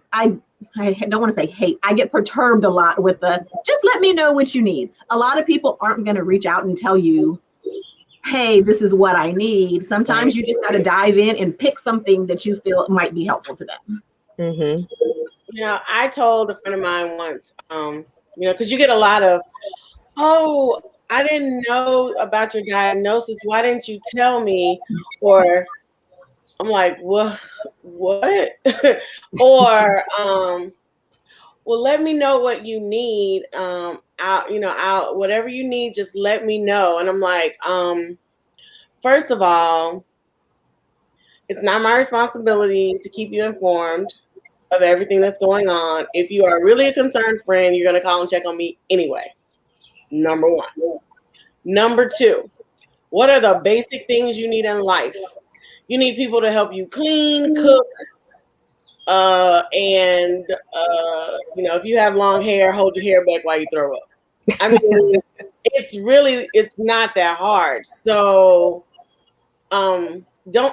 don't want to say hate. I get perturbed a lot with just let me know what you need. A lot of people aren't going to reach out and tell you, hey, this is what I need. Sometimes you just got to dive in and pick something that you feel might be helpful to them. Mm-hmm. I told a friend of mine once, because you get a lot of, oh, I didn't know about your diagnosis. Why didn't you tell me? Or I'm like, what? Or, well, let me know what you need. Whatever you need, just let me know. And I'm like, first of all, it's not my responsibility to keep you informed of everything that's going on. If you are really a concerned friend, you're going to call and check on me anyway. Number one. Number two, what are the basic things you need in life? You need people to help you clean, cook, and if you have long hair, hold your hair back while you throw up. I mean, it's not that hard. So don't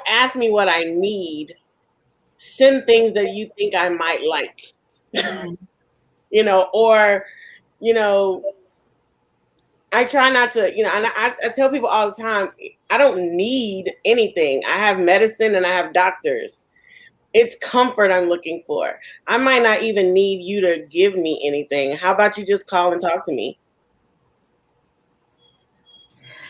ask me what I need. Send things that you think I might like. I try not to, and I tell people all the time, I don't need anything. I have medicine and I have doctors. It's comfort I'm looking for. I might not even need you to give me anything. How about you just call and talk to me?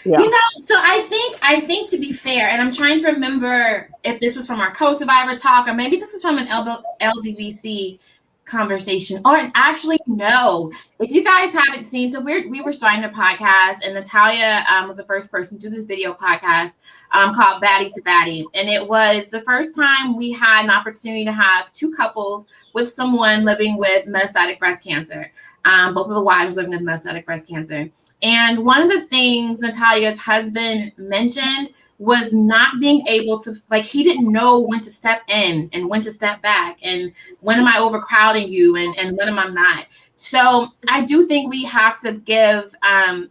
Yeah. So I think to be fair, and I'm trying to remember if this was from our co-survivor talk, or maybe this is from an LBVC conversation, or actually no. If you guys haven't seen, so we were starting a podcast, and Natalia was the first person to do this video podcast called Baddie to Baddie, and it was the first time we had an opportunity to have two couples with someone living with metastatic breast cancer. Both of the wives living with metastatic breast cancer. And one of the things Natalia's husband mentioned was not being able to, he didn't know when to step in and when to step back, and when am I overcrowding you and when am I not. So I do think we have to give, at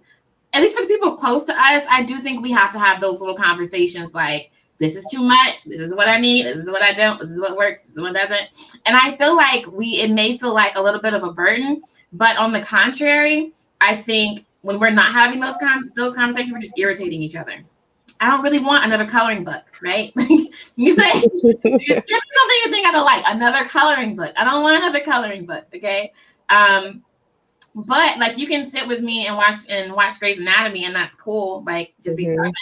least for the people close to us, I do think we have to have those little conversations like, this is too much, this is what I need, this is what I don't, this is what works, this is what doesn't. And I feel like it may feel like a little bit of a burden, but on the contrary, I think when we're not having those conversations, we're just irritating each other. I don't really want another coloring book, right? You say, just give me something you think I don't like, another coloring book. I don't want another coloring book, okay? But like you can sit with me and watch Grey's Anatomy, and that's cool. Like just be present.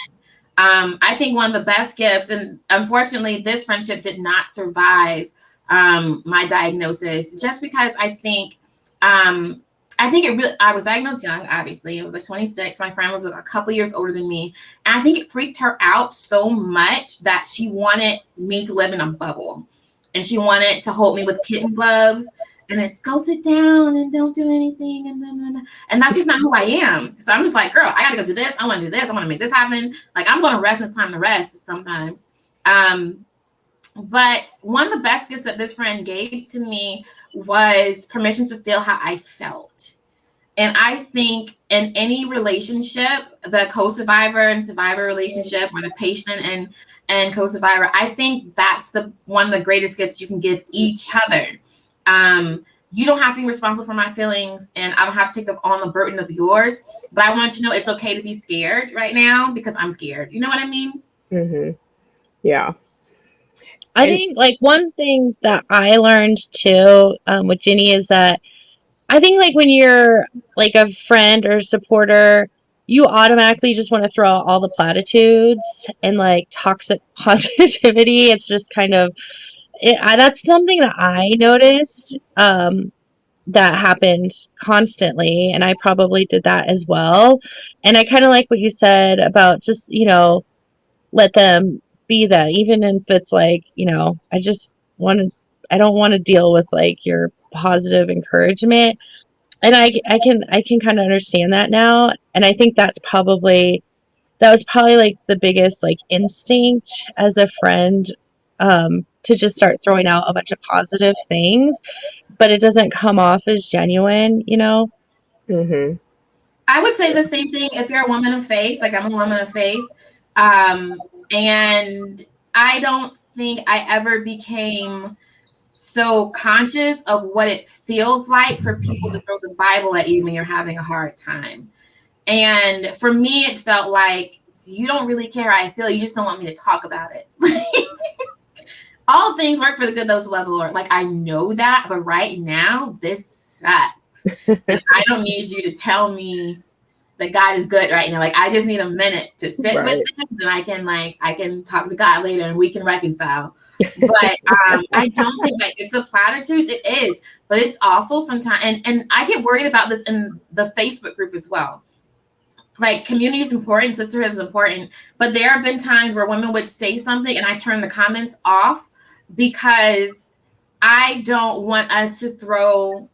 I think one of the best gifts, and unfortunately, this friendship did not survive my diagnosis, just because I think I was diagnosed young, obviously. It was like 26. My friend was a couple years older than me. And I think it freaked her out so much that she wanted me to live in a bubble. And she wanted to hold me with kitten gloves and just go sit down and don't do anything. And that's just not who I am. So I'm just like, girl, I got to go do this. I want to do this. I want to make this happen. Like, I'm going to rest when it's time to rest sometimes. But one of the best gifts that this friend gave to me was permission to feel how I felt. And I think in any relationship, the co-survivor and survivor relationship, or the patient and co-survivor, I think that's one of the greatest gifts you can give each other. You don't have to be responsible for my feelings, and I don't have to take on the burden of yours. But I want you to know it's okay to be scared right now because I'm scared. You know what I mean? Mm-hmm. Yeah. I think like one thing that I learned too with Ginny is that I think like when you're like a friend or supporter, you automatically just want to throw out all the platitudes and like toxic positivity. It's just kind of that's something that I noticed that happened constantly, and I probably did that as well. And I kind of like what you said about just let them be that, even if it's like, I don't want to deal with like your positive encouragement. And I can kind of understand that now. And I think that was probably like the biggest like instinct as a friend, to just start throwing out a bunch of positive things, but it doesn't come off as genuine, Mm-hmm. I would say the same thing if you're a woman of faith. Like, I'm a woman of faith. And I don't think I ever became so conscious of what it feels like for people to throw the Bible at you when you're having a hard time. And for me, it felt like, you don't really care how I feel. You just don't want me to talk about it. All things work for the good, those who love the Lord. Like, I know that, but right now, this sucks. And I don't need you to tell me that God is good right now. Like, I just need a minute to sit with it, and I can talk to God later and we can reconcile. But I don't think like it's a platitudes. It is, but it's also sometimes, and I get worried about this in the Facebook group as well. Like, community is important, sisterhood is important, but there have been times where women would say something and I turn the comments off because I don't want us to throw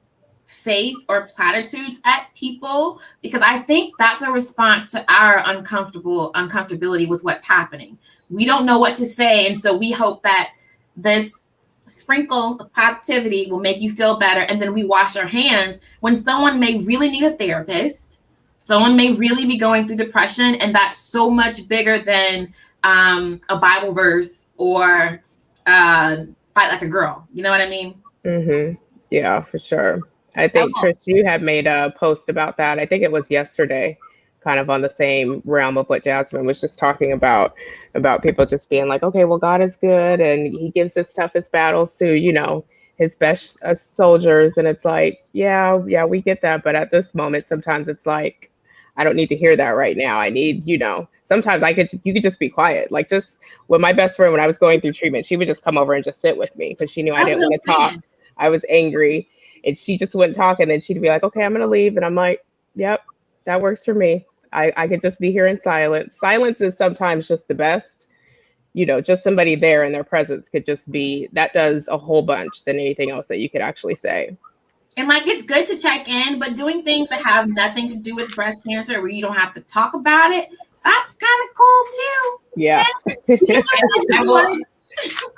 faith or platitudes at people, because I think that's a response to our uncomfortability with what's happening. We don't know what to say, and so we hope that this sprinkle of positivity will make you feel better, and then we wash our hands when someone may really need a therapist. Someone may really be going through depression, and that's so much bigger than a Bible verse or fight like a girl. You know what I mean? Mm-hmm. Yeah, for sure. I think, Trish, you had made a post about that. I think it was yesterday, kind of on the same realm of what Jasmine was just talking about people just being like, okay, well, God is good, and he gives his toughest battles to, his best soldiers. And it's like, yeah, we get that. But at this moment, sometimes it's like, I don't need to hear that right now. I need, sometimes you could just be quiet. Like, just with my best friend, when I was going through treatment, she would just come over and just sit with me because she knew I didn't want to talk. I was angry. And she just wouldn't talk. And then she'd be like, okay, I'm going to leave. And I'm like, yep, that works for me. I could just be here in silence. Silence is sometimes just the best. Just somebody there in their presence could just be, that does a whole bunch than anything else that you could actually say. And like, it's good to check in, but doing things that have nothing to do with breast cancer where you don't have to talk about it, that's kind of cool too. Yeah.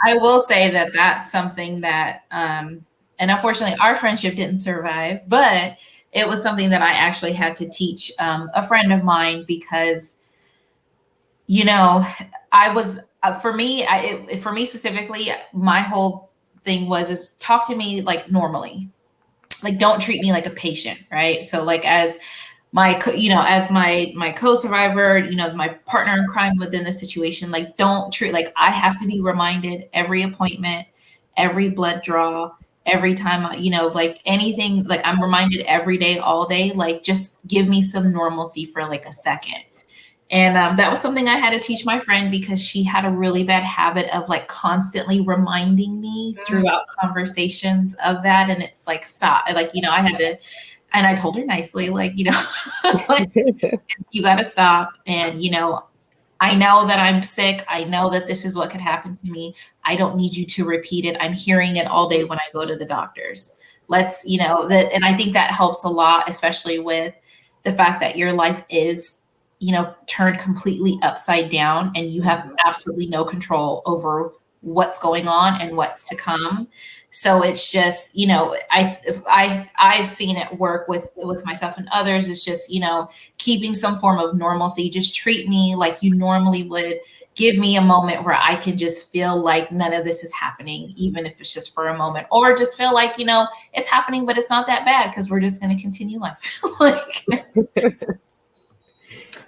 I will say that that's something that, and unfortunately, our friendship didn't survive, but it was something that I actually had to teach a friend of mine because, I was, for me specifically, my whole thing is talk to me like normally. Like, don't treat me like a patient, right? So like, as as my co-survivor, my partner in crime within the situation, like don't treat, like I have to be reminded every appointment, every blood draw, every time, like anything, like I'm reminded every day, all day, like just give me some normalcy for like a second. And that was something I had to teach my friend, because she had a really bad habit of like constantly reminding me throughout conversations of that. And it's like, stop. Like, I had to, and I told her nicely, like, like, you got to stop. And, I know that I'm sick. I know that this is what could happen to me. I don't need you to repeat it. I'm hearing it all day when I go to the doctors. Let's, and I think that helps a lot, especially with the fact that your life is, turned completely upside down and you have absolutely no control over what's going on and what's to come. So it's just, I've seen it work with myself and others. It's just, keeping some form of normalcy. Just treat me like you normally would. Give me a moment where I can just feel like none of this is happening, even if it's just for a moment, or just feel like, it's happening, but it's not that bad because we're just going to continue life.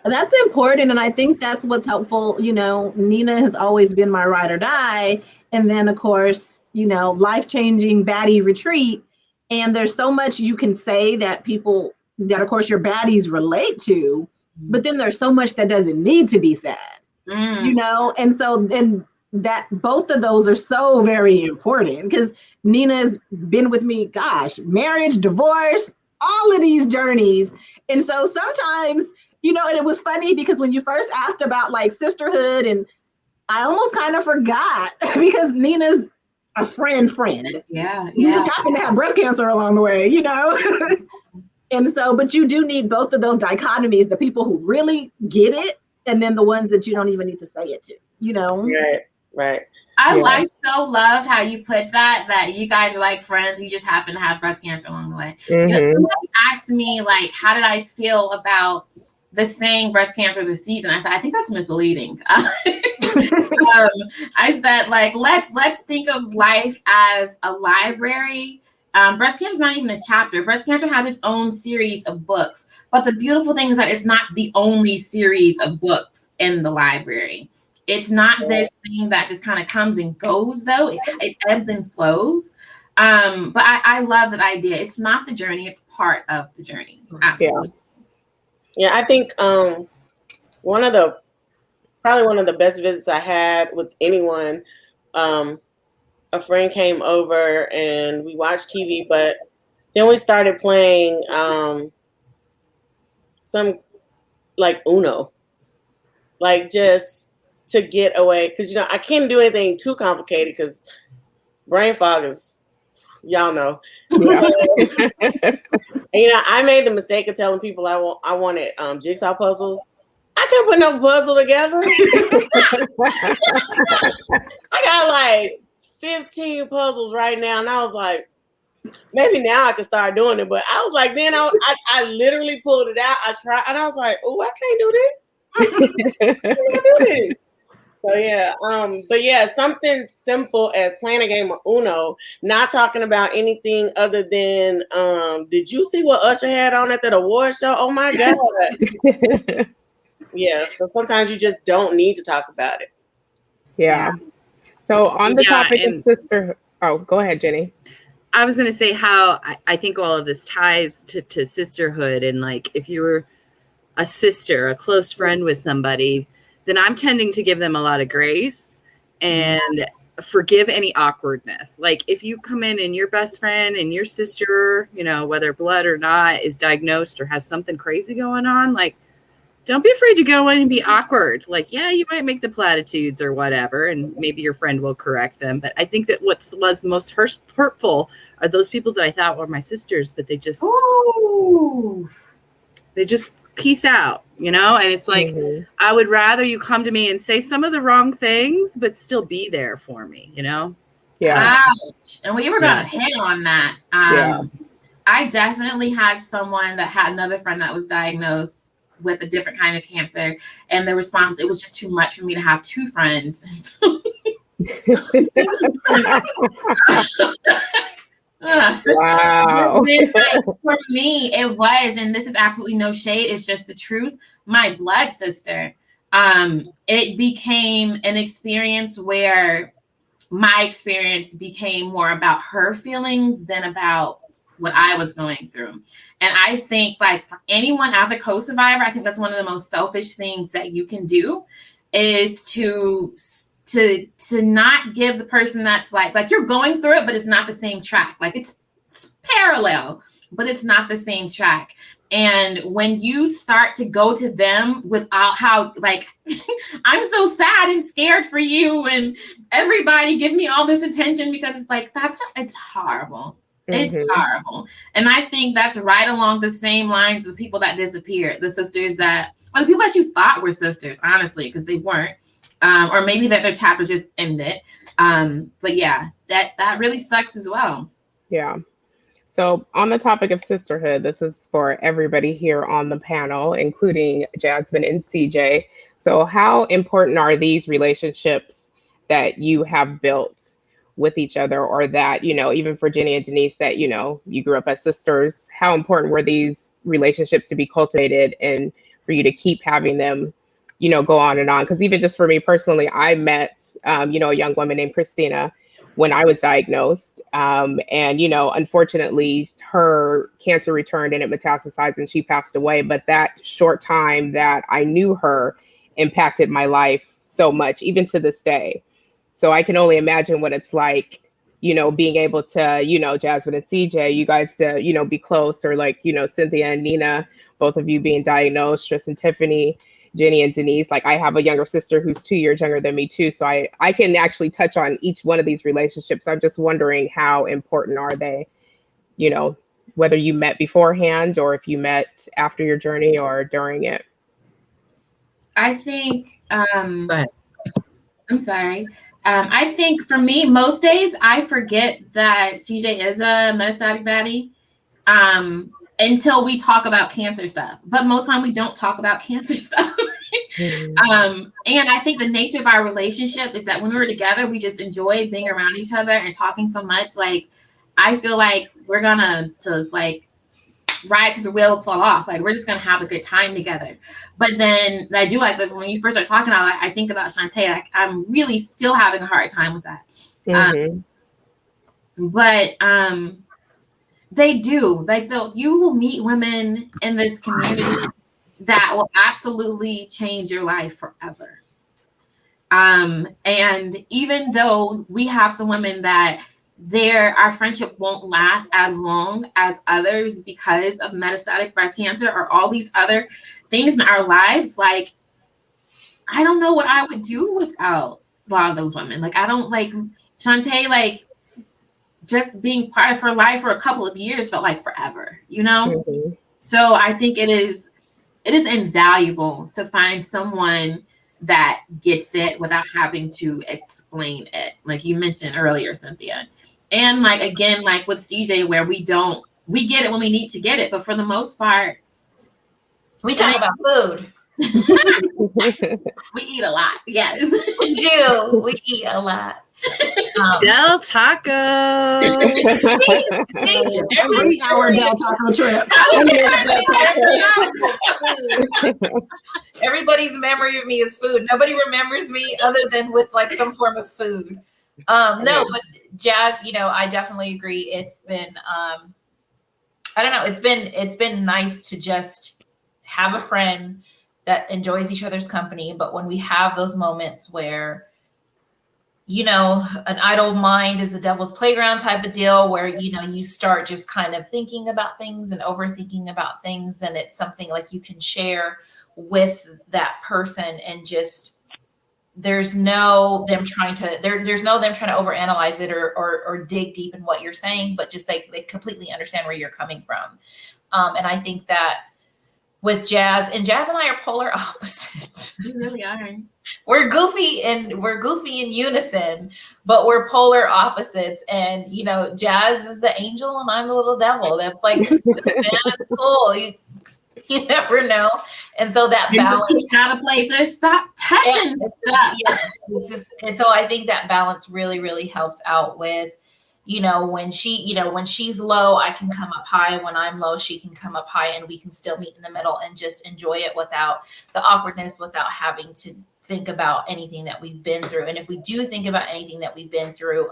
That's important. And I think that's what's helpful. Nina has always been my ride or die. And then, of course, life-changing baddie retreat. And there's so much you can say that people that, of course, your baddies relate to. But then there's so much that doesn't need to be said, And so then that both of those are so very important, because Nina's been with me, marriage, divorce, all of these journeys. And so sometimes, and it was funny because when you first asked about like sisterhood, and I almost kind of forgot because Nina's a friend. Yeah. You just happen to have breast cancer along the way, And so, but you do need both of those dichotomies, the people who really get it, and then the ones that you don't even need to say it to, Right. I so love how you put that you guys are like friends. You just happen to have breast cancer along the way. Somebody asked me, like, how did I feel about the saying breast cancer is a season? I said, I think that's misleading. I said, like, let's think of life as a library. Breast cancer is not even a chapter. Breast cancer has its own series of books. But the beautiful thing is that it's not the only series of books in the library. It's not this thing that just kind of comes and goes, though. It ebbs and flows. But I love that idea. It's not the journey. It's part of the journey. Absolutely. Yeah, I think one of the best visits I had with anyone, a friend came over and we watched TV, but then we started playing some like Uno, like just to get away, because I can't do anything too complicated because brain fog is, y'all know. Yeah. I made the mistake of telling people I wanted jigsaw puzzles. I couldn't put no puzzle together. I got like 15 puzzles right now, and I was like, maybe now I can start doing it. But I was like, then I literally pulled it out. I tried, and I was like, oh, I can't do this. I can't do this. So yeah, but yeah, something simple as playing a game of Uno, not talking about anything other than, did you see what Usher had on at that award show? Oh my God. Yeah, so sometimes you just don't need to talk about it. Yeah. So on the topic of sisterhood, go ahead, Jenny. I was going to say how I think all of this ties to sisterhood, and like if you were a sister, a close friend with somebody, then I'm tending to give them a lot of grace and forgive any awkwardness. Like if you come in and your best friend and your sister, whether blood or not, is diagnosed or has something crazy going on, like don't be afraid to go in and be awkward. Like, yeah, you might make the platitudes or whatever, and maybe your friend will correct them. But I think that what was most hurtful are those people that I thought were my sisters, but they just peace out, and it's like, I would rather you come to me and say some of the wrong things, but still be there for me, Yeah. Ouch. And we were going to hit on that. I definitely had someone that had another friend that was diagnosed with a different kind of cancer, and the response was, it was just too much for me to have two friends. Wow. For me, it was, and this is absolutely no shade, it's just the truth, my blood sister. It became an experience where my experience became more about her feelings than about what I was going through. And I think, like, for anyone as a co-survivor, I think that's one of the most selfish things that you can do is to not give the person that's like you're going through it, but it's not the same track. Like it's parallel, but it's not the same track. And when you start to go to them without how, like, I'm so sad and scared for you, and everybody give me all this attention, because it's like, it's horrible. It's horrible. And I think that's right along the same lines of the people that disappeared, the sisters or the people that you thought were sisters, honestly, because they weren't. Or maybe that their chapter just ended. But yeah, that really sucks as well. Yeah. So on the topic of sisterhood, this is for everybody here on the panel, including Jasmine and CJ. So how important are these relationships that you have built with each other, or that, even for Jenny and Denise, that, you grew up as sisters? How important were these relationships to be cultivated and for you to keep having them, go on and on? Because even just for me personally, I met, a young woman named Christina when I was diagnosed. And, unfortunately, her cancer returned and it metastasized and she passed away. But that short time that I knew her impacted my life so much, even to this day. So I can only imagine what it's like, being able to, Jasmine and CJ, you guys to, be close, or like, Cynthia and Nina, both of you being diagnosed, Tris and Tiffany, Jenny and Denise. Like, I have a younger sister who's 2 years younger than me too. So I can actually touch on each one of these relationships. I'm just wondering, how important are they, whether you met beforehand or if you met after your journey or during it? I think, I'm sorry. I think for me, most days I forget that CJ is a metastatic baddie. Until we talk about cancer stuff. But most of the time we don't talk about cancer stuff. And I think the nature of our relationship is that when we're together, we just enjoy being around each other and talking so much. Like, I feel like we're gonna ride to the wheels fall off. Like, we're just gonna have a good time together. But then I do like when you first start talking about it, I think about Shantae. Like, I'm really still having a hard time with that. But they do. Like, you will meet women in this community that will absolutely change your life forever. And even though we have some women that our friendship won't last as long as others because of metastatic breast cancer or all these other things in our lives, like, I don't know what I would do without a lot of those women. Like, I don't, like, Shantae, like, just being part of her life for a couple of years felt like forever, So I think it is invaluable to find someone that gets it without having to explain it, like you mentioned earlier, Cynthia. And like, again, like with CJ, where we get it when we need to get it, but for the most part, we talk about food. We eat a lot. Yes, we do. We eat a lot. Del Taco. Every hour Del Taco trip. Everybody's memory of me is food. Nobody remembers me other than with like some form of food. No, but Jazz, I definitely agree. It's been I don't know, it's been nice to just have a friend that enjoys each other's company. But when we have those moments where, an idle mind is the devil's playground type of deal, where, you start just kind of thinking about things and overthinking about things. And it's something like you can share with that person, and just, there's no them trying to overanalyze it or dig deep in what you're saying, but just they completely understand where you're coming from. And I think that with Jazz and I are polar opposites. We really are. We're goofy in unison, but we're polar opposites. And Jazz is the angel and I'm the little devil. That's like, man, it's cool. You never know. And so that balance out of places, stop touching stuff. And so I think that balance really, really helps out with when she's low, I can come up high. When I'm low, she can come up high, and we can still meet in the middle and just enjoy it without the awkwardness, without having to think about anything that we've been through. And if we do think about anything that we've been through,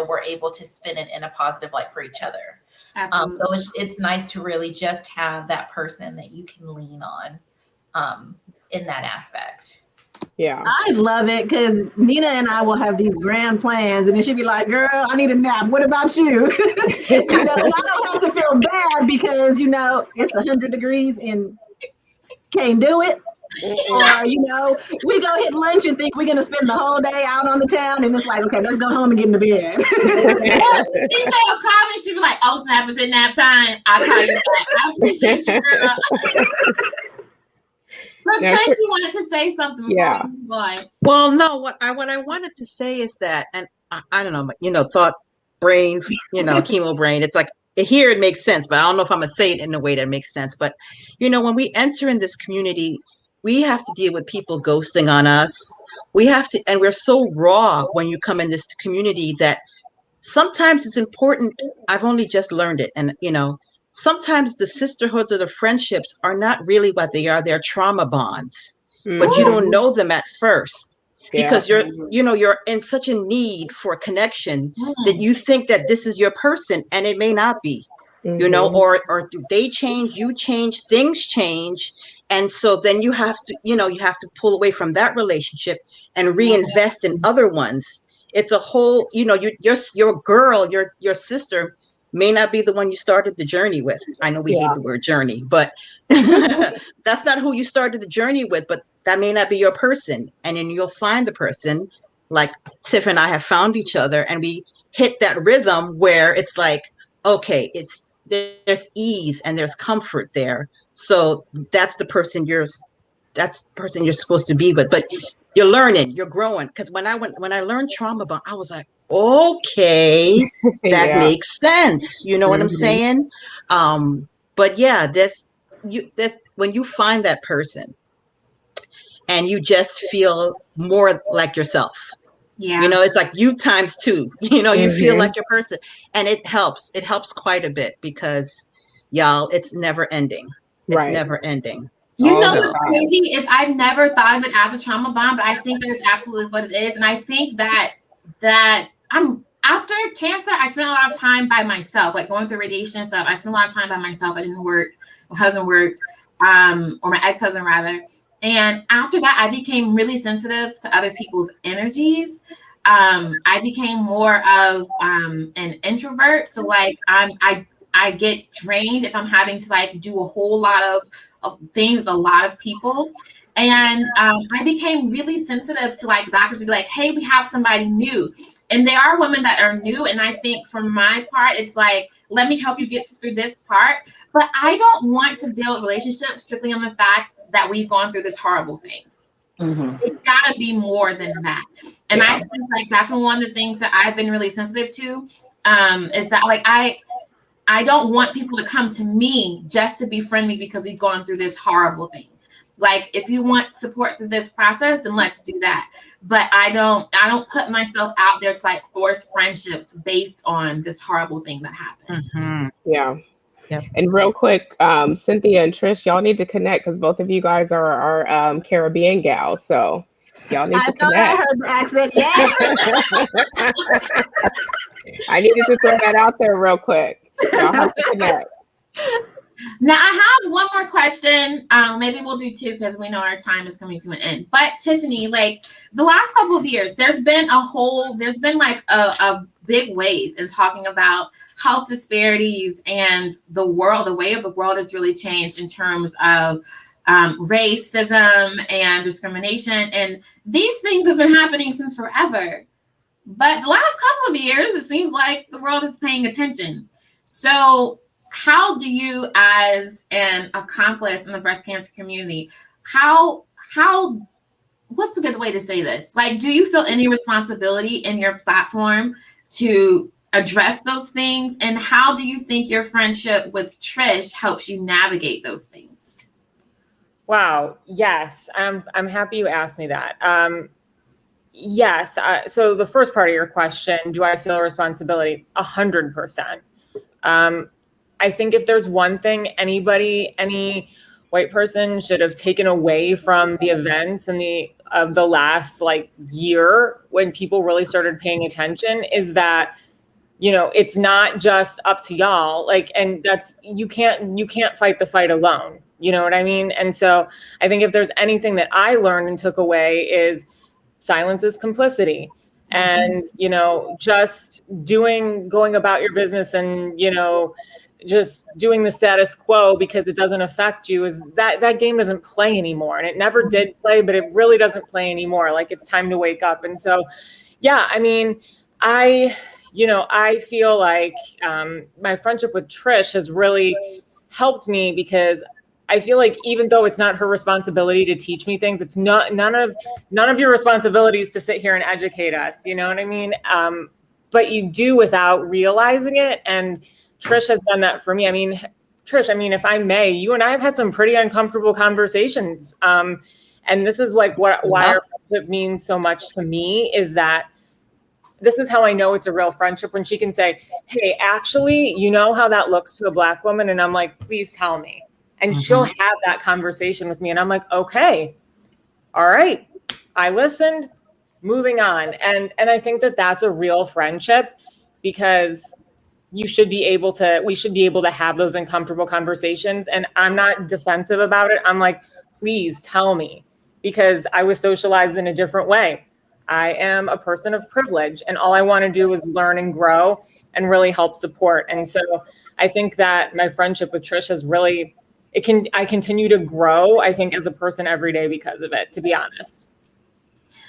we're able to spin it in a positive light for each other. Absolutely. So it's nice to really just have that person that you can lean on in that aspect. Yeah. I love it because Nina and I will have these grand plans, and then she'd be like, "Girl, I need a nap. What about you?" And I don't have to feel bad because it's 100 degrees and can't do it. Or we go hit lunch and think we're gonna spend the whole day out on the town, and it's like, okay, let's go home and get into bed. CJ will call me. She'll be like, "Oh snap, it's nap time. I'll call you back. I appreciate you, girl." So Trish, you wanted to say something before we move on. Well, no, what I wanted to say is that, and I don't know, thoughts, brain, chemo brain. It's like here it makes sense, but I don't know if I'm gonna say it in a way that makes sense. But when we enter in this community, we have to deal with people ghosting on us. We have to, and we're so raw when you come in this community that sometimes it's important. I've only just learned it, and sometimes the sisterhoods or the friendships are not really what they are. They're trauma bonds, but you don't know them at first because you're in such a need for a connection that you think that this is your person, and it may not be, or they change, you change, things change. And so then you have to pull away from that relationship and reinvest in other ones. It's a whole, your girl, your sister may not be the one you started the journey with. I know we hate the word journey, but that's not who you started the journey with, but that may not be your person. And then you'll find the person like Tiff and I have found each other, and we hit that rhythm where it's like, okay, there's ease and there's comfort there. So that's the person you're supposed to be with. But you're learning, you're growing. Because when I learned trauma bond, I was like, okay, that makes sense. You know what I'm saying? But yeah, that's when you find that person and you just feel more like yourself. Yeah. It's like you times two. You feel like your person, and it helps. It helps quite a bit because, y'all, it's never ending. It's never ending. What's crazy is I've never thought of it as a trauma bond, but I think that is absolutely what it is. And I think that I'm after cancer, I spent a lot of time by myself, like going through radiation and stuff. I spent a lot of time by myself. I didn't work. My husband worked, or my ex-husband rather. And after that, I became really sensitive to other people's energies. I became more of an introvert. So like I get drained if I'm having to like do a whole lot of things with a lot of people. And I became really sensitive to like doctors to be like, hey, we have somebody new. And there are women that are new. And I think for my part, it's like, let me help you get through this part. But I don't want to build relationships strictly on the fact that we've gone through this horrible thing. It's got to be more than that. And I think like that's one of the things that I've been really sensitive to, is that like I don't want people to come to me just to befriend me because we've gone through this horrible thing. Like if you want support through this process, then let's do that. But I don't put myself out there to like force friendships based on this horrible thing that happened. Yeah. And real quick, Cynthia and Trish, y'all need to connect because both of you guys are Caribbean gals. So y'all need to connect. I heard the accent. Yes. I needed to throw that out there real quick. Y'all have to connect. Now I have one more question. Maybe we'll do two because we know our time is coming to an end. But Tiffany, like the last couple of years, there's been like a big wave in talking about health disparities and the way of the world has really changed in terms of racism and discrimination. And these things have been happening since forever. But the last couple of years, it seems like the world is paying attention. So how do you, as an accomplice in the breast cancer community, what's a good way to say this? Like, do you feel any responsibility in your platform to address those things? And how do you think your friendship with Trish helps you navigate those things? Wow. Yes. I'm happy you asked me that. yes. So the first part of your question, do I feel a responsibility? 100%. I think if there's one thing any white person should have taken away from the events and the last like year when people really started paying attention is that, you know, it's not just up to y'all. Like, and that's, you can't fight the fight alone. You know what I mean? And so I think if there's anything that I learned and took away is silence is complicity. And, you know, just going about your business and, you know, just doing the status quo because it doesn't affect you is that game doesn't play anymore. And it never did play, but it really doesn't play anymore. Like, it's time to wake up. And so, yeah, I mean, I feel like my friendship with Trish has really helped me because I feel like even though it's not her responsibility to teach me things, it's none of your responsibilities to sit here and educate us. You know what I mean? But you do without realizing it. And Trish has done that for me. I mean, Trish, if I may, you and I have had some pretty uncomfortable conversations. And this is like why our friendship means so much to me is that this is how I know it's a real friendship when she can say, hey, actually, you know how that looks to a Black woman? And I'm like, please tell me. And she'll have that conversation with me. And I'm like, okay, all right, I listened, moving on. And I think that that's a real friendship because we should be able to have those uncomfortable conversations. And I'm not defensive about it. I'm like, please tell me, because I was socialized in a different way. I am a person of privilege, and all I want to do is learn and grow and really help support. And so I think that my friendship with Trish has really, I continue to grow, I think, as a person every day because of it, to be honest.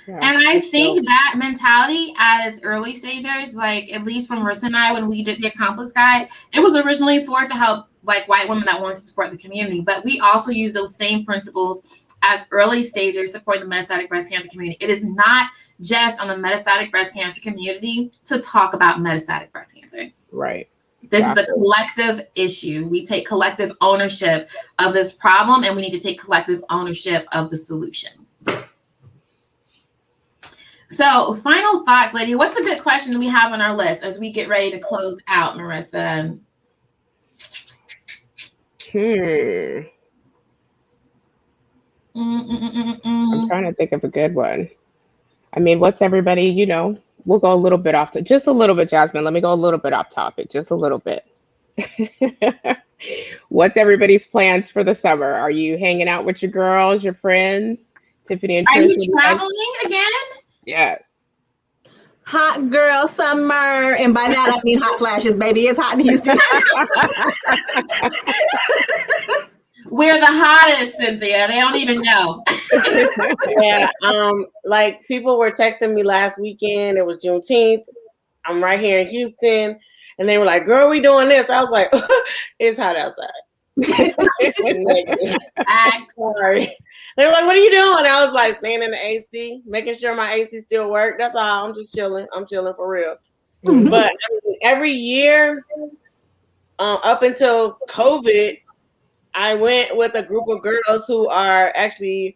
Yeah, and I think that mentality as early stagers, like at least from Marissa and I, when we did the Accomplice Guide, it was originally to help like white women that wanted to support the community. But we also use those same principles as early stagers supporting the metastatic breast cancer community. It is not just on the metastatic breast cancer community to talk about metastatic breast cancer. Right. This is a collective issue. We take collective ownership of this problem, and we need to take collective ownership of the solution. So, final thoughts, lady. What's a good question we have on our list as we get ready to close out, Marissa? I'm trying to think of a good one. I mean, what's everybody, we'll go a little bit off, just a little bit, Jasmine. Let me go a little bit off topic, just a little bit. What's everybody's plans for the summer? Are you hanging out with your girls, your friends? Tiffany and Trish, are you traveling again? Yes. Hot girl summer. And by that, I mean hot flashes, baby. It's hot in Houston. We're the hottest, Cynthia. They don't even know. Yeah. Like people were texting me last weekend. It was Juneteenth. I'm right here in Houston. And they were like, girl, we doing this. I was like, it's hot outside. I'm sorry. They were like, what are you doing? I was like, staying in the AC, making sure my AC still works. That's all. I'm just chilling. I'm chilling for real. Mm-hmm. But every year, up until COVID, I went with a group of girls who are actually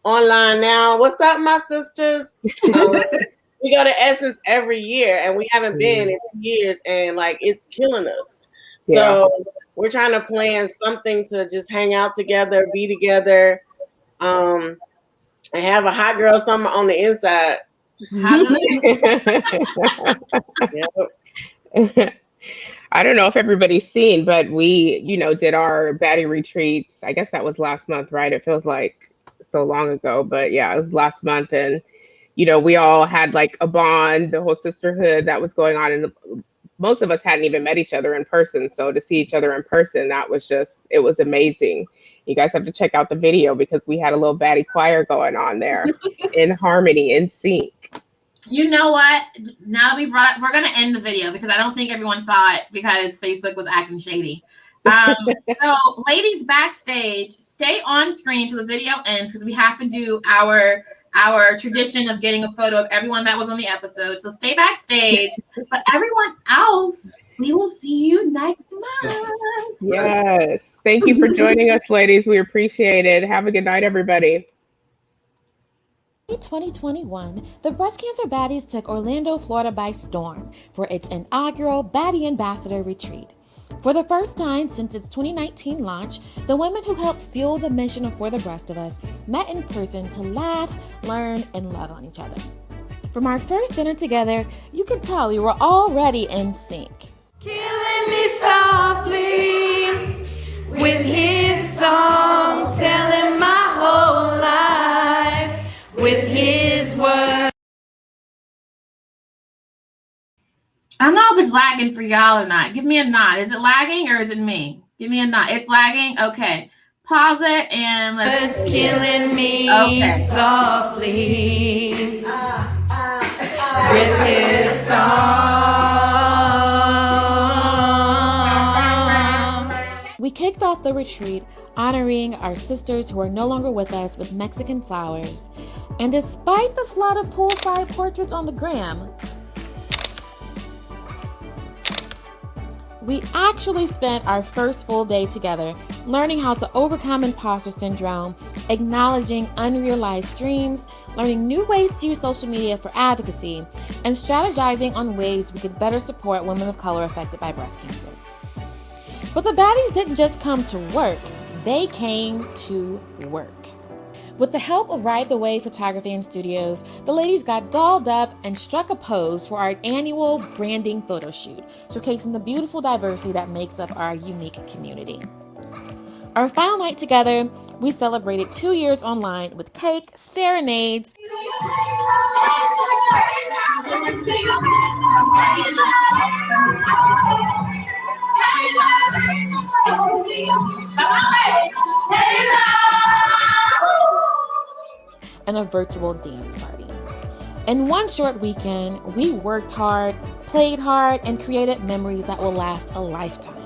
online now. What's up, my sisters? We go to Essence every year, and we haven't been in 2 years, and like it's killing us. Yeah. So we're trying to plan something to just hang out together, be together, and have a hot girl summer on the inside. I don't know if everybody's seen, but we, did our Baddie retreat. I guess that was last month, right? It feels like so long ago, but yeah, it was last month. And, we all had like a bond, the whole sisterhood that was going on. And most of us hadn't even met each other in person. So to see each other in person, it was amazing. You guys have to check out the video because we had a little Baddie choir going on there in harmony, in sync. You know what? Now we're going to end the video because I don't think everyone saw it because Facebook was acting shady. So ladies backstage, stay on screen till the video ends because we have to do our tradition of getting a photo of everyone that was on the episode. So stay backstage, but everyone else, we will see you next month. Yes. Thank you for joining us, ladies. We appreciate it. Have a good night, everybody. In 2021, the Breast Cancer Baddies took Orlando, Florida by storm for its inaugural Baddie Ambassador Retreat. For the first time since its 2019 launch, the women who helped fuel the mission of For the Breast of Us met in person to laugh, learn, and love on each other. From our first dinner together, you could tell we were already in sync. Killing me softly with his song, telling my whole life with his words. I don't know if it's lagging for y'all or not. Give me a nod. Is it lagging or is it me? Give me a nod. It's lagging? Okay. Pause it and let's... It's killing me softly with his song. We kicked off the retreat honoring our sisters who are no longer with us with Mexican flowers. And despite the flood of poolside portraits on the gram, we actually spent our first full day together learning how to overcome imposter syndrome, acknowledging unrealized dreams, learning new ways to use social media for advocacy, and strategizing on ways we could better support women of color affected by breast cancer. But the Baddies didn't just come to work, they came to work. With the help of Ride the Wave Photography and Studios, the ladies got dolled up and struck a pose for our annual branding photo shoot, showcasing the beautiful diversity that makes up our unique community. Our final night together, we celebrated 2 years online with cake, serenades, and a virtual dance party. In one short weekend, we worked hard, played hard, and created memories that will last a lifetime.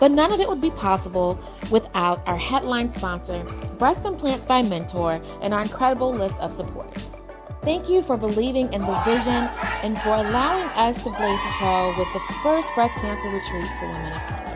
But none of it would be possible without our headline sponsor, Breast Implants by Mentor, and our incredible list of supporters. Thank you for believing in the vision and for allowing us to blaze the trail with the first breast cancer retreat for women of color.